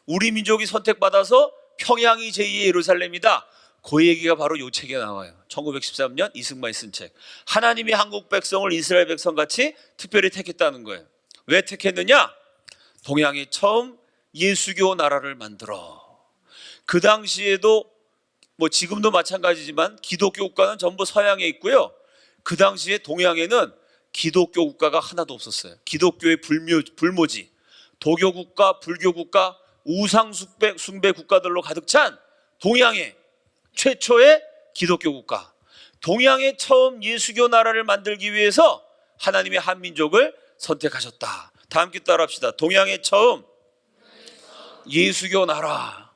우리 민족이 선택받아서 평양이 제2의 예루살렘이다. 그 얘기가 바로 이 책에 나와요. 1913년 이승만이 쓴 책. 하나님이 한국 백성을 이스라엘 백성같이 특별히 택했다는 거예요. 왜 택했느냐? 동양에 처음 예수교 나라를 만들어. 그 당시에도 지금도 마찬가지지만 기독교 국가는 전부 서양에 있고요. 그 당시에 동양에는 기독교 국가가 하나도 없었어요. 기독교의 불모지, 도교 국가, 불교 국가, 우상 숭배 국가들로 가득 찬 동양의 최초의 기독교 국가. 동양에 처음 예수교 나라를 만들기 위해서 하나님의 한민족을 선택하셨다. 다 함께 따라합시다. 동양에 처음 예수교 나라.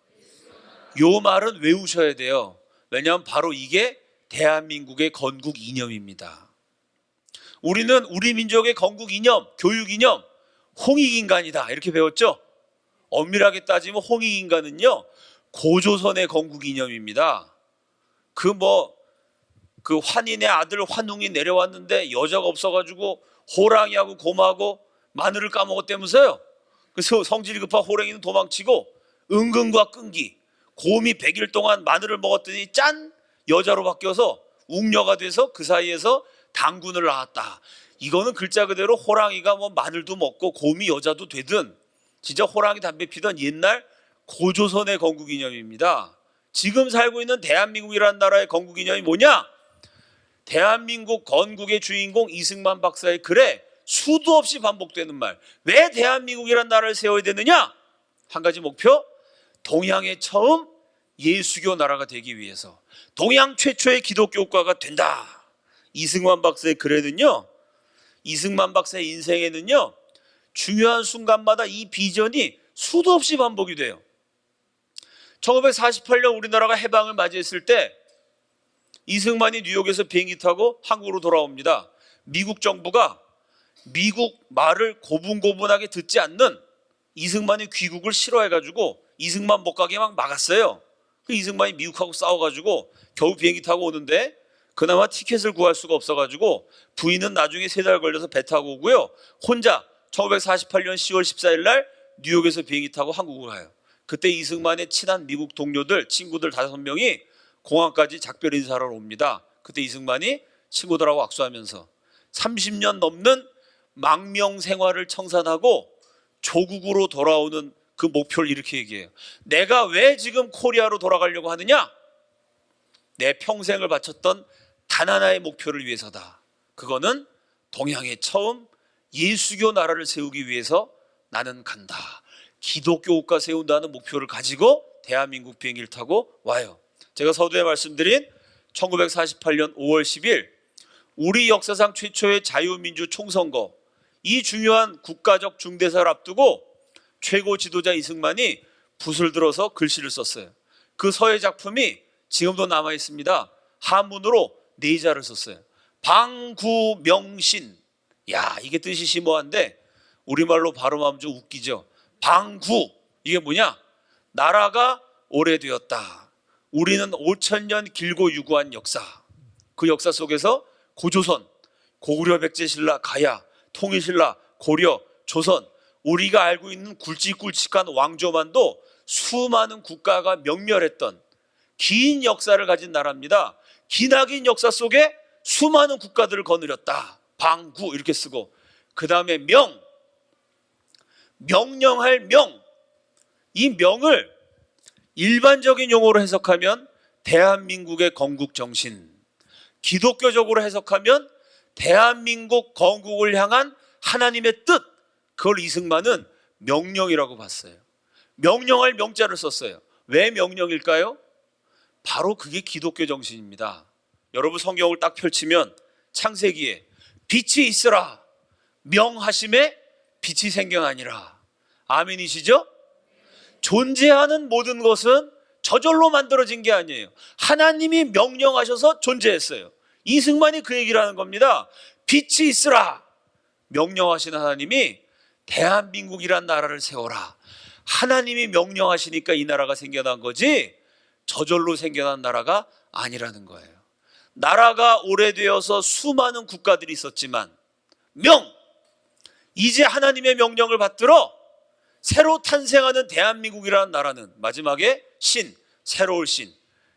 요 말은 외우셔야 돼요. 왜냐하면 바로 이게 대한민국의 건국 이념입니다. 우리는 우리 민족의 건국 이념, 교육 이념, 홍익인간이다 이렇게 배웠죠. 엄밀하게 따지면 홍익인간은요 고조선의 건국 이념입니다. 그 환인의 아들 환웅이 내려왔는데 여자가 없어가지고 호랑이하고 곰하고 마늘을 까먹었다면서요. 그래서 성질이 급한 호랑이는 도망치고 은근과 끈기, 곰이 100일 동안 마늘을 먹었더니 짠! 여자로 바뀌어서 웅녀가 돼서 그 사이에서 당군을 낳았다. 이거는 글자 그대로 호랑이가 마늘도 먹고 곰이 여자도 되든 진짜 호랑이 담배 피던 옛날 고조선의 건국 이념입니다. 지금 살고 있는 대한민국이라는 나라의 건국 이념이 뭐냐? 대한민국 건국의 주인공 이승만 박사의 글에 수도 없이 반복되는 말. 왜 대한민국이라는 나라를 세워야 되느냐? 한 가지 목표, 동양에 처음 예수교 나라가 되기 위해서 동양 최초의 기독교 국가가 된다. 이승만 박사의 글에는요, 이승만 박사의 인생에는요 중요한 순간마다 이 비전이 수도 없이 반복이 돼요. 1948년 우리나라가 해방을 맞이했을 때 이승만이 뉴욕에서 비행기 타고 한국으로 돌아옵니다. 미국 정부가 미국 말을 고분고분하게 듣지 않는 이승만의 귀국을 싫어해가지고 이승만 못 가게 막 막았어요. 그 이승만이 미국하고 싸워가지고 겨우 비행기 타고 오는데 그나마 티켓을 구할 수가 없어가지고 부인은 나중에 3달 걸려서 배 타고 오고요. 혼자 1948년 10월 14일 날 뉴욕에서 비행기 타고 한국으로 가요. 그때 이승만의 친한 미국 동료들, 친구들 5명이 공항까지 작별 인사를 옵니다. 그때 이승만이 친구들하고 악수하면서 30년 넘는 망명 생활을 청산하고 조국으로 돌아오는 그 목표를 이렇게 얘기해요. 내가 왜 지금 코리아로 돌아가려고 하느냐? 내 평생을 바쳤던 단 하나의 목표를 위해서다. 그거는 동양에 처음 예수교 나라를 세우기 위해서 나는 간다. 기독교 국가 세운다는 목표를 가지고 대한민국 비행기를 타고 와요. 제가 서두에 말씀드린 1948년 5월 10일 우리 역사상 최초의 자유민주 총선거, 이 중요한 국가적 중대사를 앞두고 최고 지도자 이승만이 붓을 들어서 글씨를 썼어요. 그 서예 작품이 지금도 남아 있습니다. 한문으로 4자를 썼어요. 방구명신. 야, 이게 뜻이 심오한데 우리말로 발음하면 좀 웃기죠. 방구, 이게 뭐냐? 나라가 오래되었다. 우리는 5,000년 길고 유구한 역사. 그 역사 속에서 고조선, 고구려 백제신라, 가야, 통일신라, 고려, 조선, 우리가 알고 있는 굵직굵직한 왕조만도 수많은 국가가 명멸했던 긴 역사를 가진 나라입니다. 기나긴 역사 속에 수많은 국가들을 거느렸다. 방구 이렇게 쓰고, 그 다음에 명령할 명. 이 명을 일반적인 용어로 해석하면 대한민국의 건국 정신, 기독교적으로 해석하면 대한민국 건국을 향한 하나님의 뜻, 그걸 이승만은 명령이라고 봤어요. 명령할 명자를 썼어요. 왜 명령일까요? 바로 그게 기독교 정신입니다. 여러분 성경을 딱 펼치면 창세기에 빛이 있으라 명하심에 빛이 생겨나니라. 아멘이시죠? 존재하는 모든 것은 저절로 만들어진 게 아니에요. 하나님이 명령하셔서 존재했어요. 이승만이 그 얘기를 하는 겁니다. 빛이 있으라 명령하신 하나님이 대한민국이란 나라를 세워라. 하나님이 명령하시니까 이 나라가 생겨난 거지 저절로 생겨난 나라가 아니라는 거예요. 나라가 오래되어서 수많은 국가들이 있었지만 이제 하나님의 명령을 받들어 새로 탄생하는 대한민국이라는 나라는 마지막에 새로울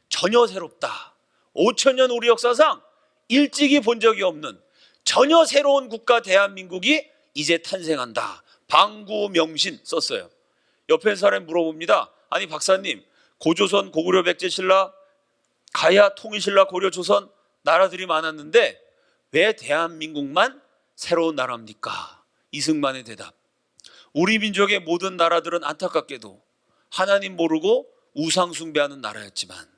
전혀 새롭다. 5천년 우리 역사상 일찍이 본 적이 없는 전혀 새로운 국가 대한민국이 이제 탄생한다. 방구명신 썼어요. 옆에 사람이 물어봅니다. 아니 박사님, 고조선, 고구려, 백제, 신라, 가야, 통일신라, 고려, 조선 나라들이 많았는데 왜 대한민국만 새로운 나라입니까? 이승만의 대답. 우리 민족의 모든 나라들은 안타깝게도 하나님 모르고 우상 숭배하는 나라였지만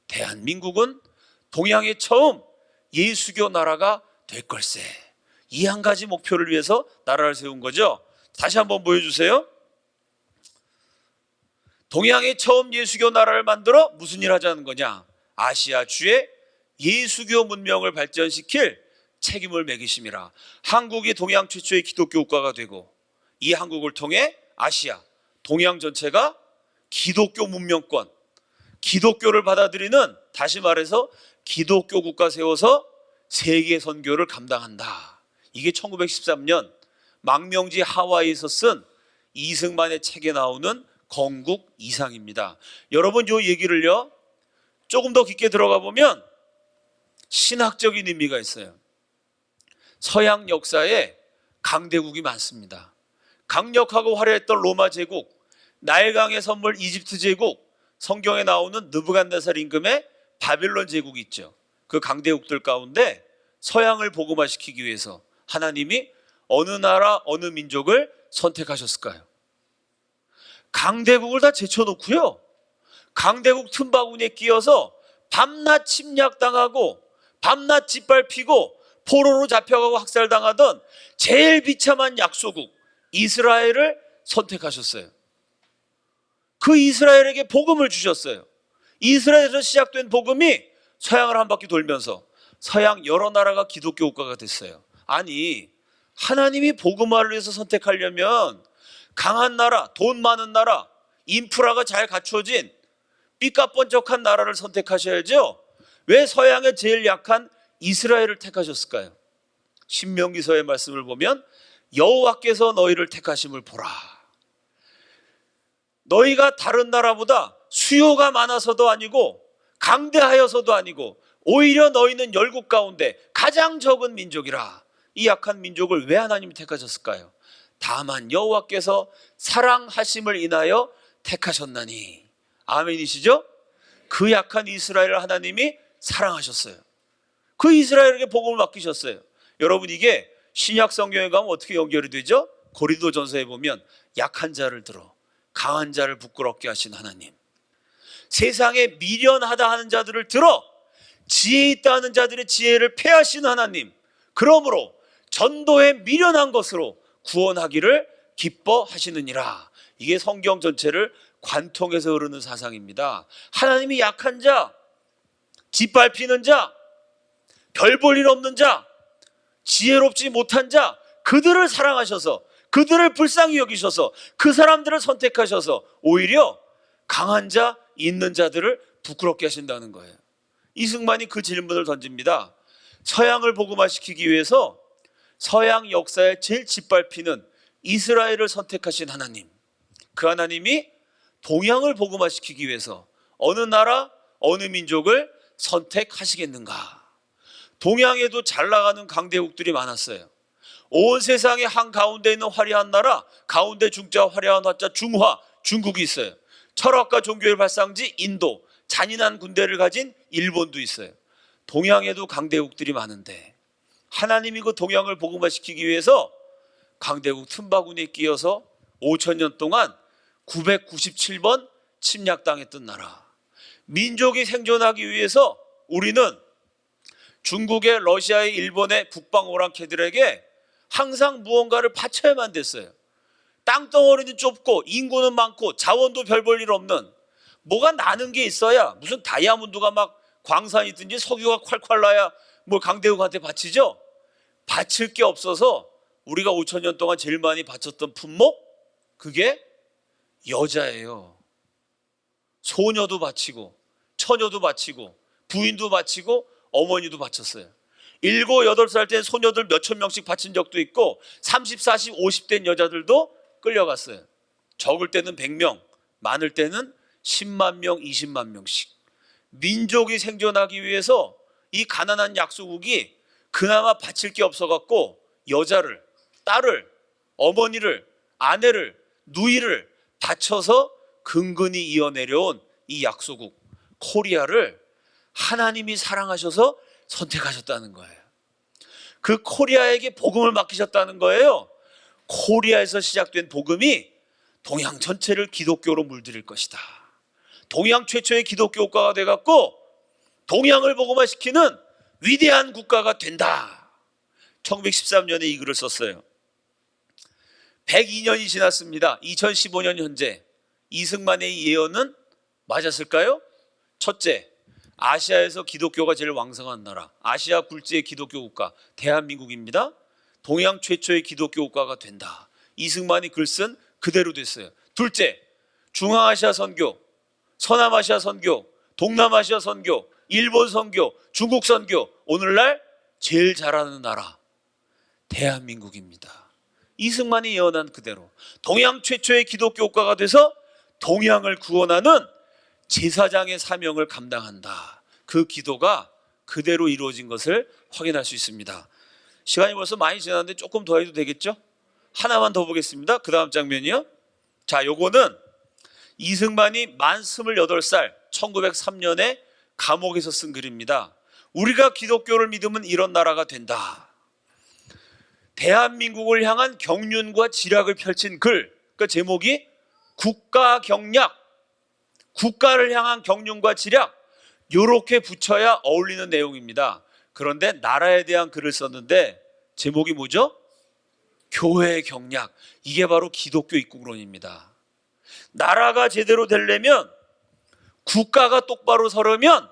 대한민국은 동양의 처음 예수교 나라가 될 걸세. 이 한 가지 목표를 위해서 나라를 세운 거죠. 다시 한번 보여주세요. 동양의 처음 예수교 나라를 만들어 무슨 일 하자는 거냐? 아시아 주의 예수교 문명을 발전시킬 책임을 매기심이라. 한국이 동양 최초의 기독교 국가가 되고 이 한국을 통해 아시아, 동양 전체가 기독교 문명권, 기독교를 받아들이는, 다시 말해서 기독교 국가 세워서 세계 선교를 감당한다. 이게 1913년 망명지 하와이에서 쓴 이승만의 책에 나오는 건국 이상입니다. 여러분 이 얘기를요 조금 더 깊게 들어가 보면 신학적인 의미가 있어요. 서양 역사에 강대국이 많습니다. 강력하고 화려했던 로마 제국, 나일강의 선물 이집트 제국, 성경에 나오는 느부갓네살 임금의 바빌론 제국이 있죠. 그 강대국들 가운데 서양을 복음화시키기 위해서 하나님이 어느 나라 어느 민족을 선택하셨을까요? 강대국을 다 제쳐놓고요, 강대국 틈바구니에 끼어서 밤낮 침략당하고 밤낮 짓밟히고 포로로 잡혀가고 학살당하던 제일 비참한 약소국 이스라엘을 선택하셨어요. 그 이스라엘에게 복음을 주셨어요. 이스라엘에서 시작된 복음이 서양을 한 바퀴 돌면서 서양 여러 나라가 기독교 국가가 됐어요. 아니, 하나님이 복음화를 위해서 선택하려면 강한 나라, 돈 많은 나라, 인프라가 잘 갖추어진 삐까뻔쩍한 나라를 선택하셔야죠. 왜 서양의 제일 약한 이스라엘을 택하셨을까요? 신명기서의 말씀을 보면 여호와께서 너희를 택하심을 보라. 너희가 다른 나라보다 수요가 많아서도 아니고 강대하여서도 아니고 오히려 너희는 열국 가운데 가장 적은 민족이라. 이 약한 민족을 왜 하나님이 택하셨을까요? 다만 여호와께서 사랑하심을 인하여 택하셨나니. 아멘이시죠? 그 약한 이스라엘을 하나님이 사랑하셨어요. 그 이스라엘에게 복음을 맡기셨어요. 여러분, 이게 신약 성경에 가면 어떻게 연결이 되죠? 고린도전서에 보면 약한 자를 들어 강한 자를 부끄럽게 하신 하나님, 세상에 미련하다 하는 자들을 들어 지혜 있다 하는 자들의 지혜를 폐하신 하나님, 그러므로 전도에 미련한 것으로 구원하기를 기뻐하시느니라. 이게 성경 전체를 관통해서 흐르는 사상입니다. 하나님이 약한 자, 짓밟히는 자, 별 볼 일 없는 자, 지혜롭지 못한 자, 그들을 사랑하셔서 그들을 불쌍히 여기셔서 그 사람들을 선택하셔서 오히려 강한 자, 있는 자들을 부끄럽게 하신다는 거예요. 이승만이 그 질문을 던집니다. 서양을 복음화시키기 위해서 서양 역사에 제일 짓밟히는 이스라엘을 선택하신 하나님, 그 하나님이 동양을 복음화시키기 위해서 어느 나라, 어느 민족을 선택하시겠는가? 동양에도 잘 나가는 강대국들이 많았어요. 온 세상의 한가운데 있는 화려한 나라, 가운데 중자 화려한 화자 중화, 중국이 있어요. 철학과 종교의 발상지 인도, 잔인한 군대를 가진 일본도 있어요. 동양에도 강대국들이 많은데 하나님이 그 동양을 복음화시키기 위해서 강대국 틈바구니에 끼어서 5,000년 동안 997번 침략당했던 나라, 민족이 생존하기 위해서 우리는 중국의, 러시아의, 일본의 북방 오랑캐들에게 항상 무언가를 바쳐야만 됐어요. 땅덩어리는 좁고 인구는 많고 자원도 별 볼 일 없는, 뭐가 나는 게 있어야, 무슨 다이아몬드가 막 광산이 있든지 석유가 콸콸 나야 뭐 강대국한테 바치죠. 바칠 게 없어서 우리가 5천 년 동안 제일 많이 바쳤던 품목, 그게 여자예요. 소녀도 바치고 처녀도 바치고 부인도 바치고 어머니도 바쳤어요. 7, 8살 때 소녀들 몇천 명씩 바친 적도 있고 30, 40, 50된 여자들도 끌려갔어요. 적을 때는 100명, 많을 때는 10만 명, 20만 명씩. 민족이 생존하기 위해서 이 가난한 약소국이 그나마 바칠 게 없어갖고 여자를, 딸을, 어머니를, 아내를, 누이를 바쳐서 근근히 이어내려온 이 약소국 코리아를 하나님이 사랑하셔서 선택하셨다는 거예요. 그 코리아에게 복음을 맡기셨다는 거예요. 코리아에서 시작된 복음이 동양 전체를 기독교로 물들일 것이다. 동양 최초의 기독교 국가가 돼갖고 동양을 복음화시키는 위대한 국가가 된다. 1913년에 이 글을 썼어요. 102년이 지났습니다. 2015년 현재 이승만의 예언은 맞았을까요? 첫째, 아시아에서 기독교가 제일 왕성한 나라, 아시아 굴지의 기독교 국가 대한민국입니다. 동양 최초의 기독교 국가가 된다. 이승만이 글 쓴 그대로 됐어요. 둘째, 중앙아시아 선교, 서남아시아 선교, 동남아시아 선교, 일본 선교, 중국 선교, 오늘날 제일 잘하는 나라 대한민국입니다. 이승만이 예언한 그대로 동양 최초의 기독교 국가가 돼서 동양을 구원하는 제사장의 사명을 감당한다. 그 기도가 그대로 이루어진 것을 확인할 수 있습니다. 시간이 벌써 많이 지났는데 조금 더 해도 되겠죠? 하나만 더 보겠습니다. 그 다음 장면이요. 자, 요거는 이승만이 만 28살 1903년에 감옥에서 쓴 글입니다. 우리가 기독교를 믿으면 이런 나라가 된다. 대한민국을 향한 경륜과 지략을 펼친 글, 그 제목이 국가 경략, 국가를 향한 경륜과 지략, 이렇게 붙여야 어울리는 내용입니다. 그런데 나라에 대한 글을 썼는데 제목이 뭐죠? 교회 경략. 이게 바로 기독교 입국론입니다. 나라가 제대로 되려면, 국가가 똑바로 서려면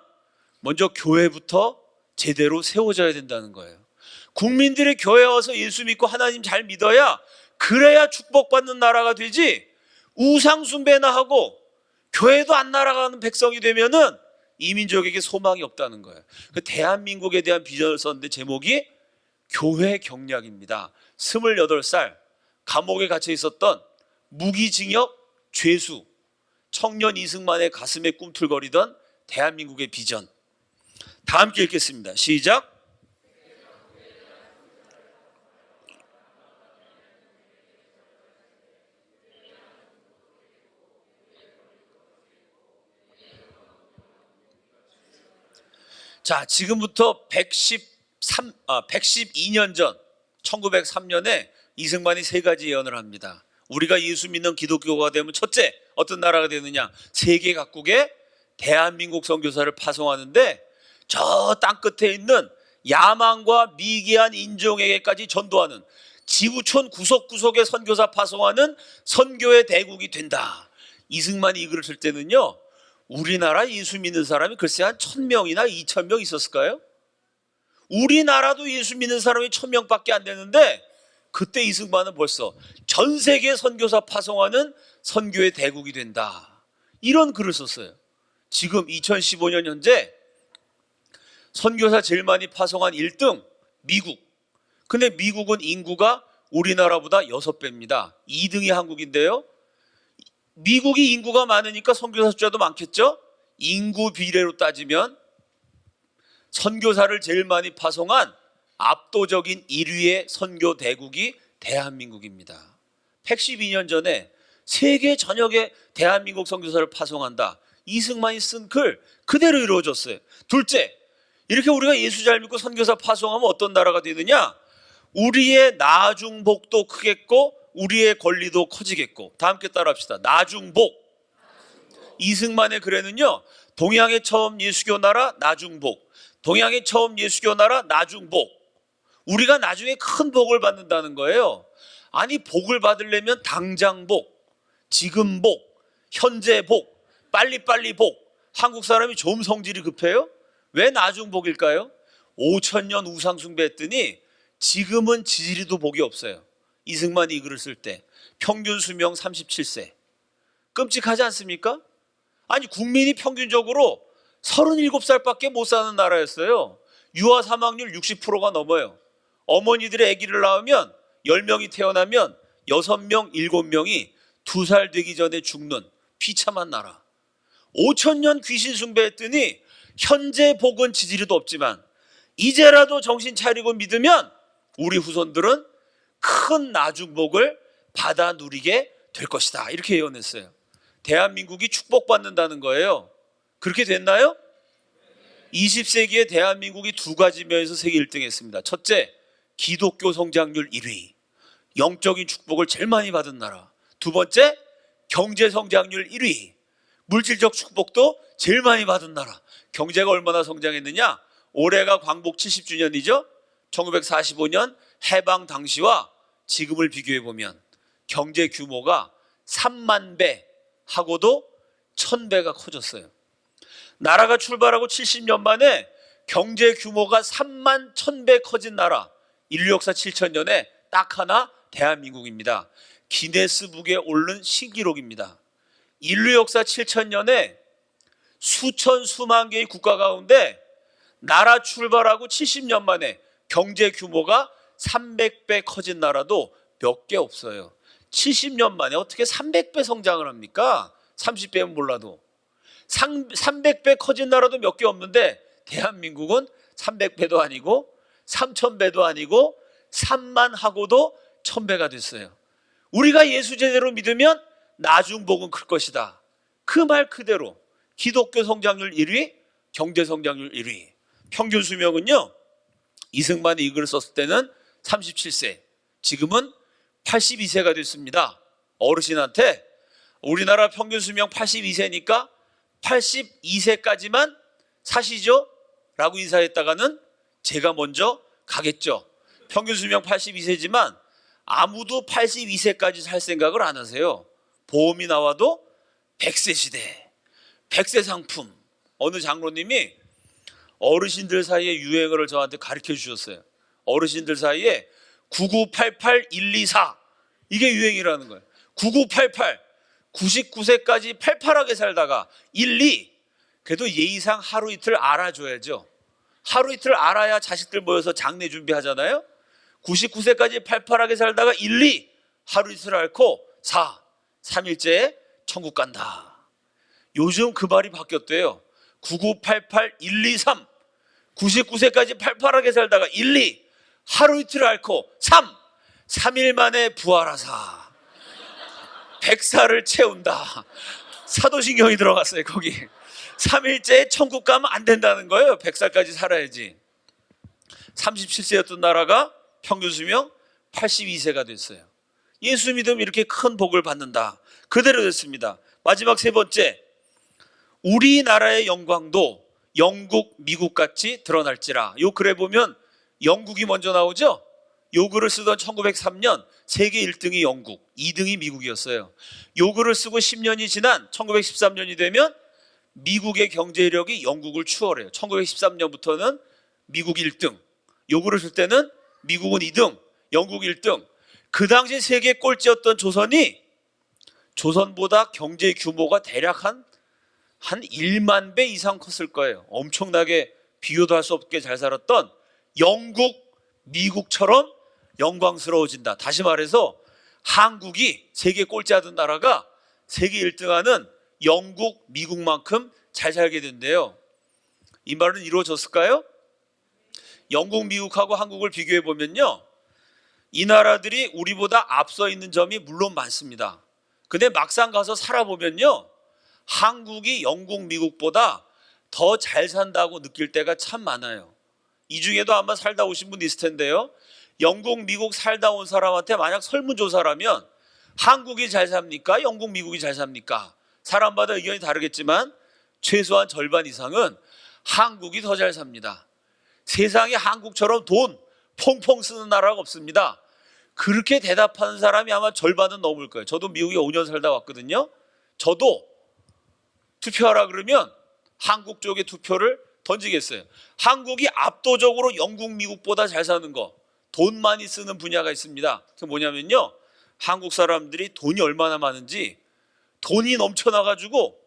먼저 교회부터 제대로 세워져야 된다는 거예요. 국민들이 교회에 와서 예수 믿고 하나님 잘 믿어야, 그래야 축복받는 나라가 되지, 우상 숭배나 하고 교회도 안 날아가는 백성이 되면은 이 민족에게 소망이 없다는 거예요. 그 대한민국에 대한 비전을 썼는데 제목이 교회 경략입니다. 28살 감옥에 갇혀 있었던 무기징역 죄수 청년 이승만의 가슴에 꿈틀거리던 대한민국의 비전. 다 함께 읽겠습니다. 시작. 자, 지금부터 112년 전 1903년에 이승만이 세 가지 예언을 합니다. 우리가 예수 믿는 기독교가 되면 첫째, 어떤 나라가 되느냐? 세계 각국에 대한민국 선교사를 파송하는데 저 땅끝에 있는 야만과 미개한 인종에게까지 전도하는, 지구촌 구석구석에 선교사 파송하는 선교의 대국이 된다. 이승만이 이 글을 쓸 때는요, 우리나라 예수 믿는 사람이 글쎄 한 1000명이나 2000명 있었을까요? 우리나라도 예수 믿는 사람이 1000명밖에 안 되는데 그때 이승만은 벌써 전 세계 선교사 파송하는 선교의 대국이 된다. 이런 글을 썼어요. 지금 2015년 현재 선교사 제일 많이 파송한 1등 미국. 근데 미국은 인구가 우리나라보다 6배입니다. 2등이 한국인데요. 미국이 인구가 많으니까 선교사 숫자도 많겠죠? 인구 비례로 따지면 선교사를 제일 많이 파송한 압도적인 1위의 선교 대국이 대한민국입니다. 112년 전에 세계 전역에 대한민국 선교사를 파송한다. 이승만이 쓴 글 그대로 이루어졌어요. 둘째, 이렇게 우리가 예수 잘 믿고 선교사 파송하면 어떤 나라가 되느냐? 우리의 나중복도 크겠고 우리의 권리도 커지겠고. 다 함께 따라합시다. 나중복. 이승만의 글에는요, 동양의 처음 예수교 나라 나중복, 동양의 처음 예수교 나라 나중복. 우리가 나중에 큰 복을 받는다는 거예요. 아니, 복을 받으려면 당장 복, 지금 복, 현재 복, 빨리빨리 복. 한국 사람이 좀 성질이 급해요? 왜 나중복일까요? 5,000년 우상 숭배했더니 지금은 지지리도 복이 없어요. 이승만이 이 글을 쓸 때 평균 수명 37세. 끔찍하지 않습니까? 아니, 국민이 평균적으로 37살밖에 못 사는 나라였어요. 유아 사망률 60%가 넘어요. 어머니들의 아기를 낳으면 10명이 태어나면 6명, 7명이 2살 되기 전에 죽는 비참한 나라. 5,000년 귀신 숭배했더니 현재 복은 지지리도 없지만 이제라도 정신 차리고 믿으면 우리 후손들은 큰 나중복을 받아 누리게 될 것이다. 이렇게 예언했어요. 대한민국이 축복받는다는 거예요. 그렇게 됐나요? 20세기에 대한민국이 두 가지 면에서 세계 1등 했습니다. 첫째, 기독교 성장률 1위. 영적인 축복을 제일 많이 받은 나라. 두 번째, 경제 성장률 1위. 물질적 축복도 제일 많이 받은 나라. 경제가 얼마나 성장했느냐? 올해가 광복 70주년이죠. 1945년 해방 당시와 지금을 비교해 보면 경제 규모가 3만 배 하고도 1,000배가 커졌어요. 나라가 출발하고 70년 만에 경제 규모가 3만 1,000배 커진 나라, 인류 역사 7,000년에 딱 하나 대한민국입니다. 기네스북에 오른 신기록입니다. 인류 역사 7,000년에 수천 수만 개의 국가 가운데 나라 출발하고 70년 만에 경제 규모가 300배 커진 나라도 몇 개 없어요. 70년 만에 어떻게 300배 성장을 합니까? 30배면 몰라도. 300배 커진 나라도 몇 개 없는데 대한민국은 300배도 아니고 3,000배도 아니고 3만 하고도 1,000배가 됐어요. 우리가 예수 제대로 믿으면 나중복은 클 것이다. 그 말 그대로 기독교 성장률 1위, 경제 성장률 1위. 평균 수명은요, 이승만이 이 글을 썼을 때는 37세, 지금은 82세가 됐습니다. 어르신한테 우리나라 평균 수명 82세니까 82세까지만 사시죠? 라고 인사했다가는 제가 먼저 가겠죠. 평균 수명 82세지만 아무도 82세까지 살 생각을 안 하세요. 보험이 나와도 100세 시대, 100세 상품. 어느 장로님이 어르신들 사이에 유행어를 저한테 가르쳐 주셨어요. 어르신들 사이에 9988124 이게 유행이라는 거예요. 9988 99세까지 팔팔하게 살다가 12 그래도 예의상 하루 이틀 알아줘야죠. 하루 이틀 알아야 자식들 모여서 장례 준비하잖아요. 99세까지 팔팔하게 살다가 12 하루 이틀 앓고 4 3일째에 천국 간다. 요즘 그 말이 바뀌었대요. 9988123 99세까지 팔팔하게 살다가 12 하루 이틀 앓고 3일 만에 부활하사 100살을 채운다. 사도신경이 들어갔어요. 거기 3일째에 천국 가면 안 된다는 거예요. 100살까지 살아야지. 37세였던 나라가 평균 수명 82세가 됐어요. 예수 믿으면 이렇게 큰 복을 받는다. 그대로 됐습니다. 마지막 세 번째, 우리나라의 영광도 영국, 미국같이 드러날지라. 요 글에 보면 영국이 먼저 나오죠. 요 글을 쓰던 1903년 세계 1등이 영국, 2등이 미국이었어요. 요 글을 쓰고 10년이 지난 1913년이 되면 미국의 경제력이 영국을 추월해요. 1913년부터는 미국 1등, 요 글을 쓸 때는 미국은 2등, 영국 1등. 그 당시 세계 꼴찌였던 조선이 조선보다 경제 규모가 대략 한 1만 배 이상 컸을 거예요. 엄청나게 비교도 할 수 없게 잘 살았던 영국, 미국처럼 영광스러워진다. 다시 말해서 한국이 세계 꼴찌하던 나라가 세계 1등하는 영국, 미국만큼 잘 살게 된대요. 이 말은 이루어졌을까요? 영국, 미국하고 한국을 비교해 보면요, 이 나라들이 우리보다 앞서 있는 점이 물론 많습니다. 근데 막상 가서 살아보면요, 한국이 영국, 미국보다 더 잘 산다고 느낄 때가 참 많아요. 이 중에도 아마 살다 오신 분 있을 텐데요, 영국, 미국 살다 온 사람한테 만약 설문조사라면 한국이 잘 삽니까? 영국, 미국이 잘 삽니까? 사람마다 의견이 다르겠지만 최소한 절반 이상은 한국이 더 잘 삽니다. 세상에 한국처럼 돈 펑펑 쓰는 나라가 없습니다. 그렇게 대답하는 사람이 아마 절반은 넘을 거예요. 저도 미국에 5년 살다 왔거든요. 저도 투표하라 그러면 한국 쪽에 투표를 던지겠어요. 한국이 압도적으로 영국, 미국보다 잘 사는 거, 돈 많이 쓰는 분야가 있습니다. 그게 뭐냐면요, 한국 사람들이 돈이 얼마나 많은지, 돈이 넘쳐나가지고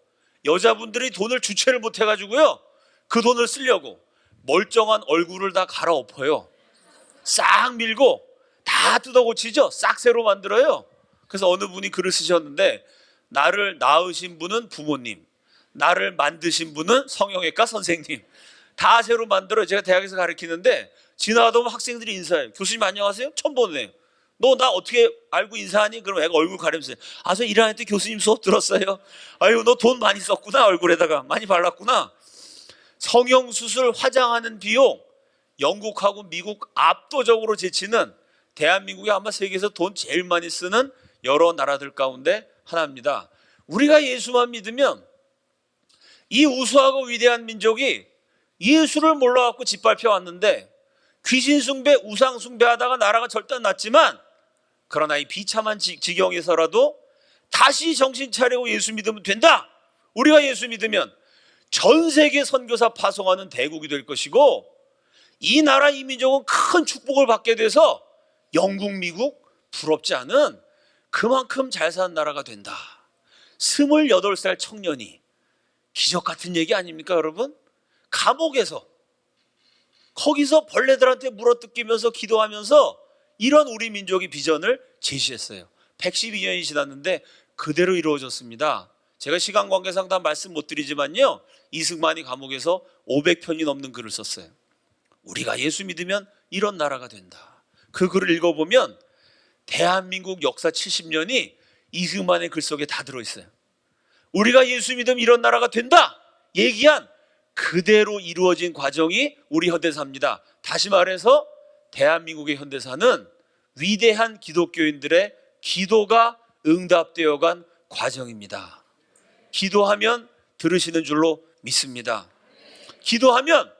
여자분들이 돈을 주체를 못해가지고요, 그 돈을 쓰려고 멀쩡한 얼굴을 다 갈아엎어요. 싹 밀고 다 뜯어고치죠. 싹 새로 만들어요. 그래서 어느 분이 글을 쓰셨는데, 나를 낳으신 분은 부모님, 나를 만드신 분은 성형외과 선생님, 다 새로 만들어요. 제가 대학에서 가르치는데 지나가다 보면 학생들이 인사해요. 교수님 안녕하세요? 처음 보네요. 너 나 어떻게 알고 인사하니? 그럼 애가 얼굴 가리면서, 아, 저 1학년 때 교수님 수업 들었어요. 아유, 너 돈 많이 썼구나. 얼굴에다가 많이 발랐구나. 성형수술, 화장하는 비용 영국하고 미국 압도적으로 제치는, 대한민국이 아마 세계에서 돈 제일 많이 쓰는 여러 나라들 가운데 하나입니다. 우리가 예수만 믿으면 이 우수하고 위대한 민족이 예수를 몰라갖고 짓밟혀 왔는데, 귀신 숭배, 우상 숭배하다가 나라가 절단났지만, 그러나 이 비참한 지경에서라도 다시 정신 차리고 예수 믿으면 된다. 우리가 예수 믿으면 전 세계 선교사 파송하는 대국이 될 것이고, 이 나라 이 민족은 큰 축복을 받게 돼서 영국, 미국 부럽지 않은 그만큼 잘 사는 나라가 된다. 28살 청년이, 기적 같은 얘기 아닙니까 여러분? 감옥에서, 거기서 벌레들한테 물어뜯기면서 기도하면서 이런 우리 민족의 비전을 제시했어요. 112년이 지났는데 그대로 이루어졌습니다. 제가 시간 관계상 다 말씀 못 드리지만요, 이승만이 감옥에서 500편이 넘는 글을 썼어요. 우리가 예수 믿으면 이런 나라가 된다. 그 글을 읽어보면 대한민국 역사 70년이 이승만의 글 속에 다 들어있어요. 우리가 예수 믿으면 이런 나라가 된다 얘기한 그대로 이루어진 과정이 우리 현대사입니다. 다시 말해서 대한민국의 현대사는 위대한 기독교인들의 기도가 응답되어 간 과정입니다. 기도하면 들으시는 줄로 믿습니다. 기도하면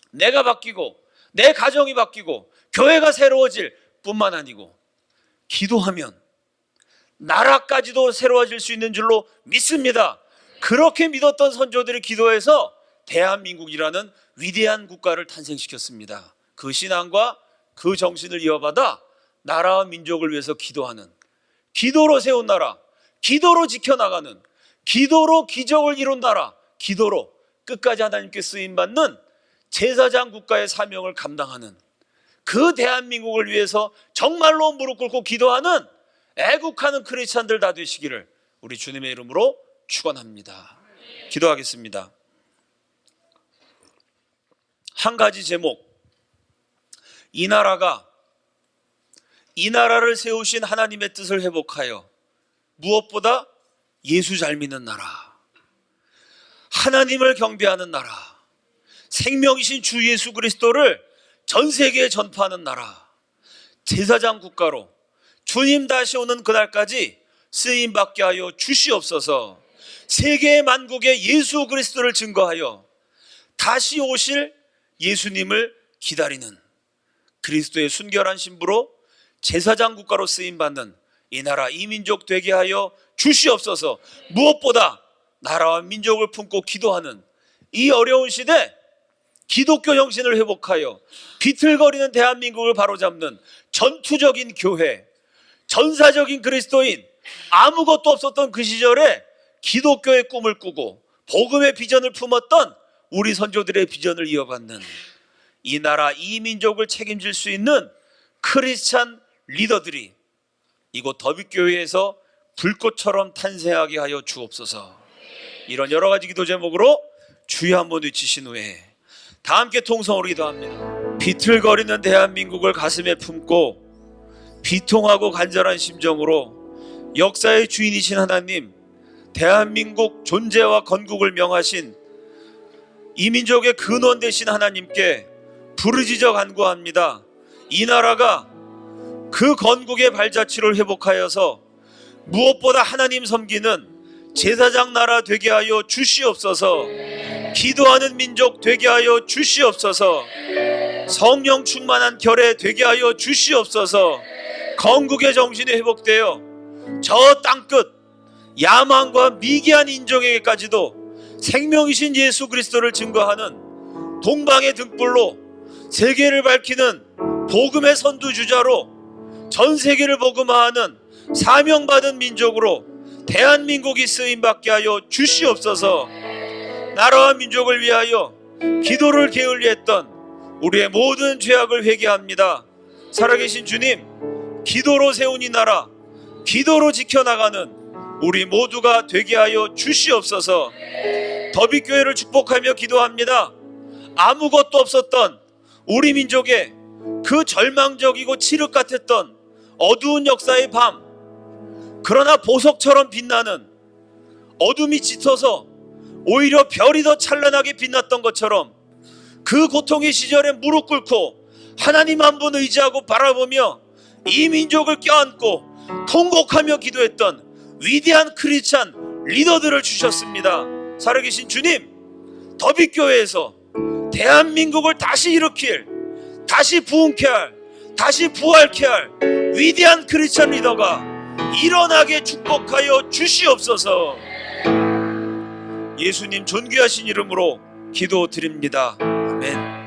내가 바뀌고 내 가정이 바뀌고 교회가 새로워질 뿐만 아니고, 기도하면 나라까지도 새로워질 수 있는 줄로 믿습니다. 그렇게 믿었던 선조들이 기도해서 대한민국이라는 위대한 국가를 탄생시켰습니다. 그 신앙과 그 정신을 이어받아 나라와 민족을 위해서 기도하는, 기도로 세운 나라, 기도로 지켜나가는, 기도로 기적을 이룬 나라, 기도로 끝까지 하나님께 쓰임받는 제사장 국가의 사명을 감당하는, 그 대한민국을 위해서 정말로 무릎 꿇고 기도하는 애국하는 크리스찬들 다 되시기를 우리 주님의 이름으로 축원합니다. 기도하겠습니다. 한 가지 제목, 이 나라를 세우신 하나님의 뜻을 회복하여 무엇보다 예수 잘 믿는 나라, 하나님을 경배하는 나라, 생명이신 주 예수 그리스도를 전 세계에 전파하는 나라, 제사장 국가로 주님 다시 오는 그날까지 쓰임받게 하여 주시옵소서. 세계 만국에 예수 그리스도를 증거하여 다시 오실 예수님을 기다리는 그리스도의 순결한 신부로 제사장 국가로 쓰임받는 이 나라 이 민족 되게 하여 주시옵소서. 무엇보다 나라와 민족을 품고 기도하는 이 어려운 시대 기독교 정신을 회복하여 비틀거리는 대한민국을 바로잡는 전투적인 교회, 전사적인 그리스도인, 아무것도 없었던 그 시절에 기독교의 꿈을 꾸고 복음의 비전을 품었던 우리 선조들의 비전을 이어받는 이 나라 이 민족을 책임질 수 있는 크리스찬 리더들이 이곳 더비교회에서 불꽃처럼 탄생하게 하여 주옵소서. 이런 여러 가지 기도 제목으로 주여 한번 외치신 후에 다 함께 통성으로 기도합니다. 비틀거리는 대한민국을 가슴에 품고 비통하고 간절한 심정으로 역사의 주인이신 하나님, 대한민국 존재와 건국을 명하신 이 민족의 근원 되신 하나님께 부르짖어 간구합니다. 이 나라가 그 건국의 발자취를 회복하여서 무엇보다 하나님 섬기는 제사장 나라 되게 하여 주시옵소서. 기도하는 민족 되게 하여 주시옵소서. 성령 충만한 결에 되게 하여 주시옵소서. 건국의 정신이 회복되어 저 땅끝 야만과 미개한 인종에게까지도 생명이신 예수 그리스도를 증거하는 동방의 등불로 세계를 밝히는 복음의 선두주자로 전 세계를 복음화하는 사명받은 민족으로 대한민국이 쓰임받게 하여 주시옵소서. 나라와 민족을 위하여 기도를 게을리했던 우리의 모든 죄악을 회개합니다. 살아계신 주님, 기도로 세운 이 나라, 기도로 지켜나가는 우리 모두가 되게 하여 주시옵소서. 더비교회를 축복하며 기도합니다. 아무것도 없었던 우리 민족의 그 절망적이고 칠흑 같았던 어두운 역사의 밤, 그러나 보석처럼 빛나는 어둠이 짙어서 오히려 별이 더 찬란하게 빛났던 것처럼 그 고통의 시절에 무릎 꿇고 하나님 한 분 의지하고 바라보며 이 민족을 껴안고 통곡하며 기도했던 위대한 크리스찬 리더들을 주셨습니다. 살아계신 주님, 더비교회에서 대한민국을 다시 일으킬, 다시 부흥케 할, 다시 부활케 할 위대한 크리스찬 리더가 일어나게 축복하여 주시옵소서. 예수님 존귀하신 이름으로 기도드립니다. 아멘.